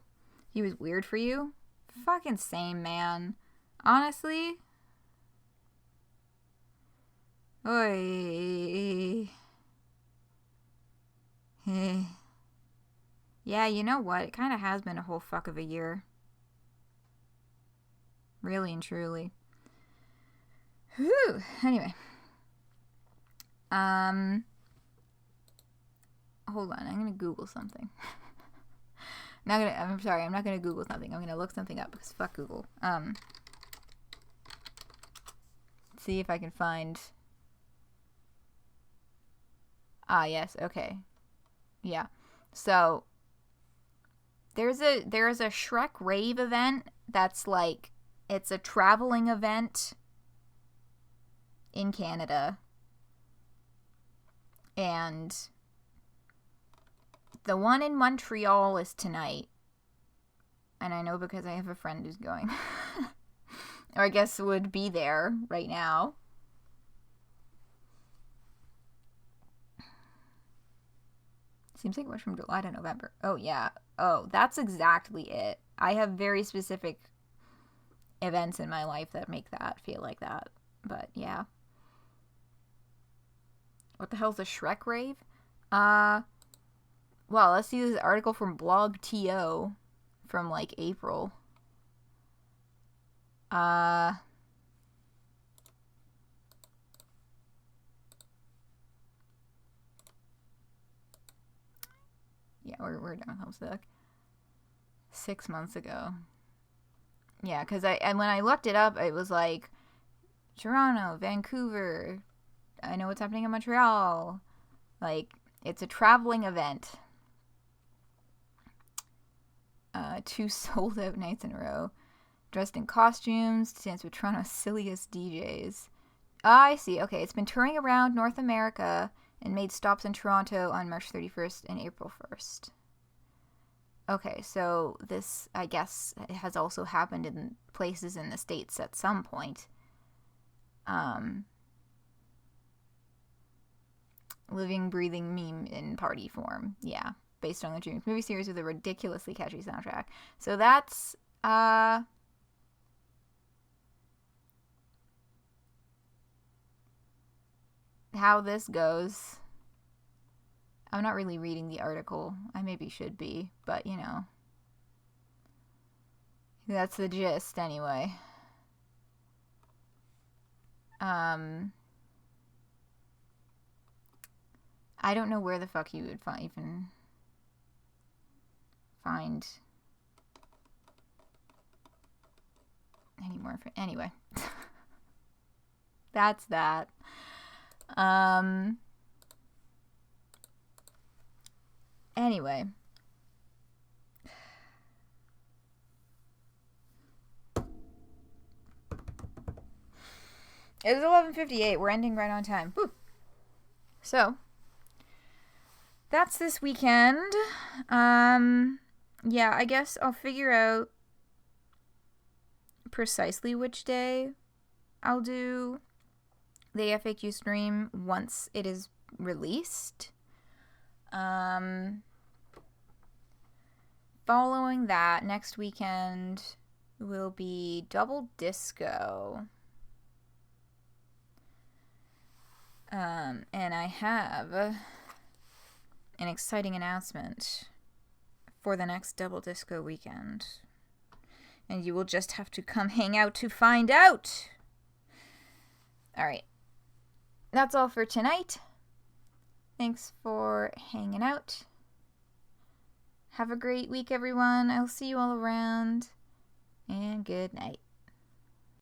He was weird for you? Fucking same, man. Honestly. Oy. Hey. Yeah, you know what? It kind of has been a whole fuck of a year. Really and truly. Whew. Anyway. Hold on. I'm going to Google something. I'm sorry. I'm not going to Google something. I'm going to look something up because fuck Google. See if I can find... Ah, yes. Okay. Yeah. So... There is a Shrek rave event that's like, it's a traveling event in Canada. And the one in Montreal is tonight. And I know because I have a friend who's going. Or I guess would be there right now. Seems like it went from July to November. Oh, yeah. Oh, that's exactly it. I have very specific events in my life that make that feel like that. But, yeah. What the hell's a Shrek rave? Well, let's see this article from blog.to from, like, April. Yeah, we're done with Homestuck. 6 months ago. Yeah, because when I looked it up, it was like Toronto, Vancouver. I know what's happening in Montreal. Like, it's a traveling event. 2 sold out nights in a row. Dressed in costumes to dance with Toronto's silliest DJs. I see. Okay, it's been touring around North America and made stops in Toronto on March 31st and April 1st. Okay, so this, I guess, has also happened in places in the States at some point. Living, breathing meme in party form. Yeah, based on the Dreams movie series with a ridiculously catchy soundtrack. So that's, how this goes. I'm not really reading the article. I maybe should be, but you know. That's the gist anyway. I don't know where the fuck you would even find any more. Anyway. That's that. Anyway. It was 11:58. We're ending right on time. Woo. So, that's this weekend. Yeah, I guess I'll figure out precisely which day I'll do the FAQ stream once it is released. Following that, next weekend, will be double disco. And I have an exciting announcement for the next double disco weekend. And you will just have to come hang out to find out. All right. That's all for tonight. Thanks for hanging out. Have a great week, everyone. I'll see you all around. And good night.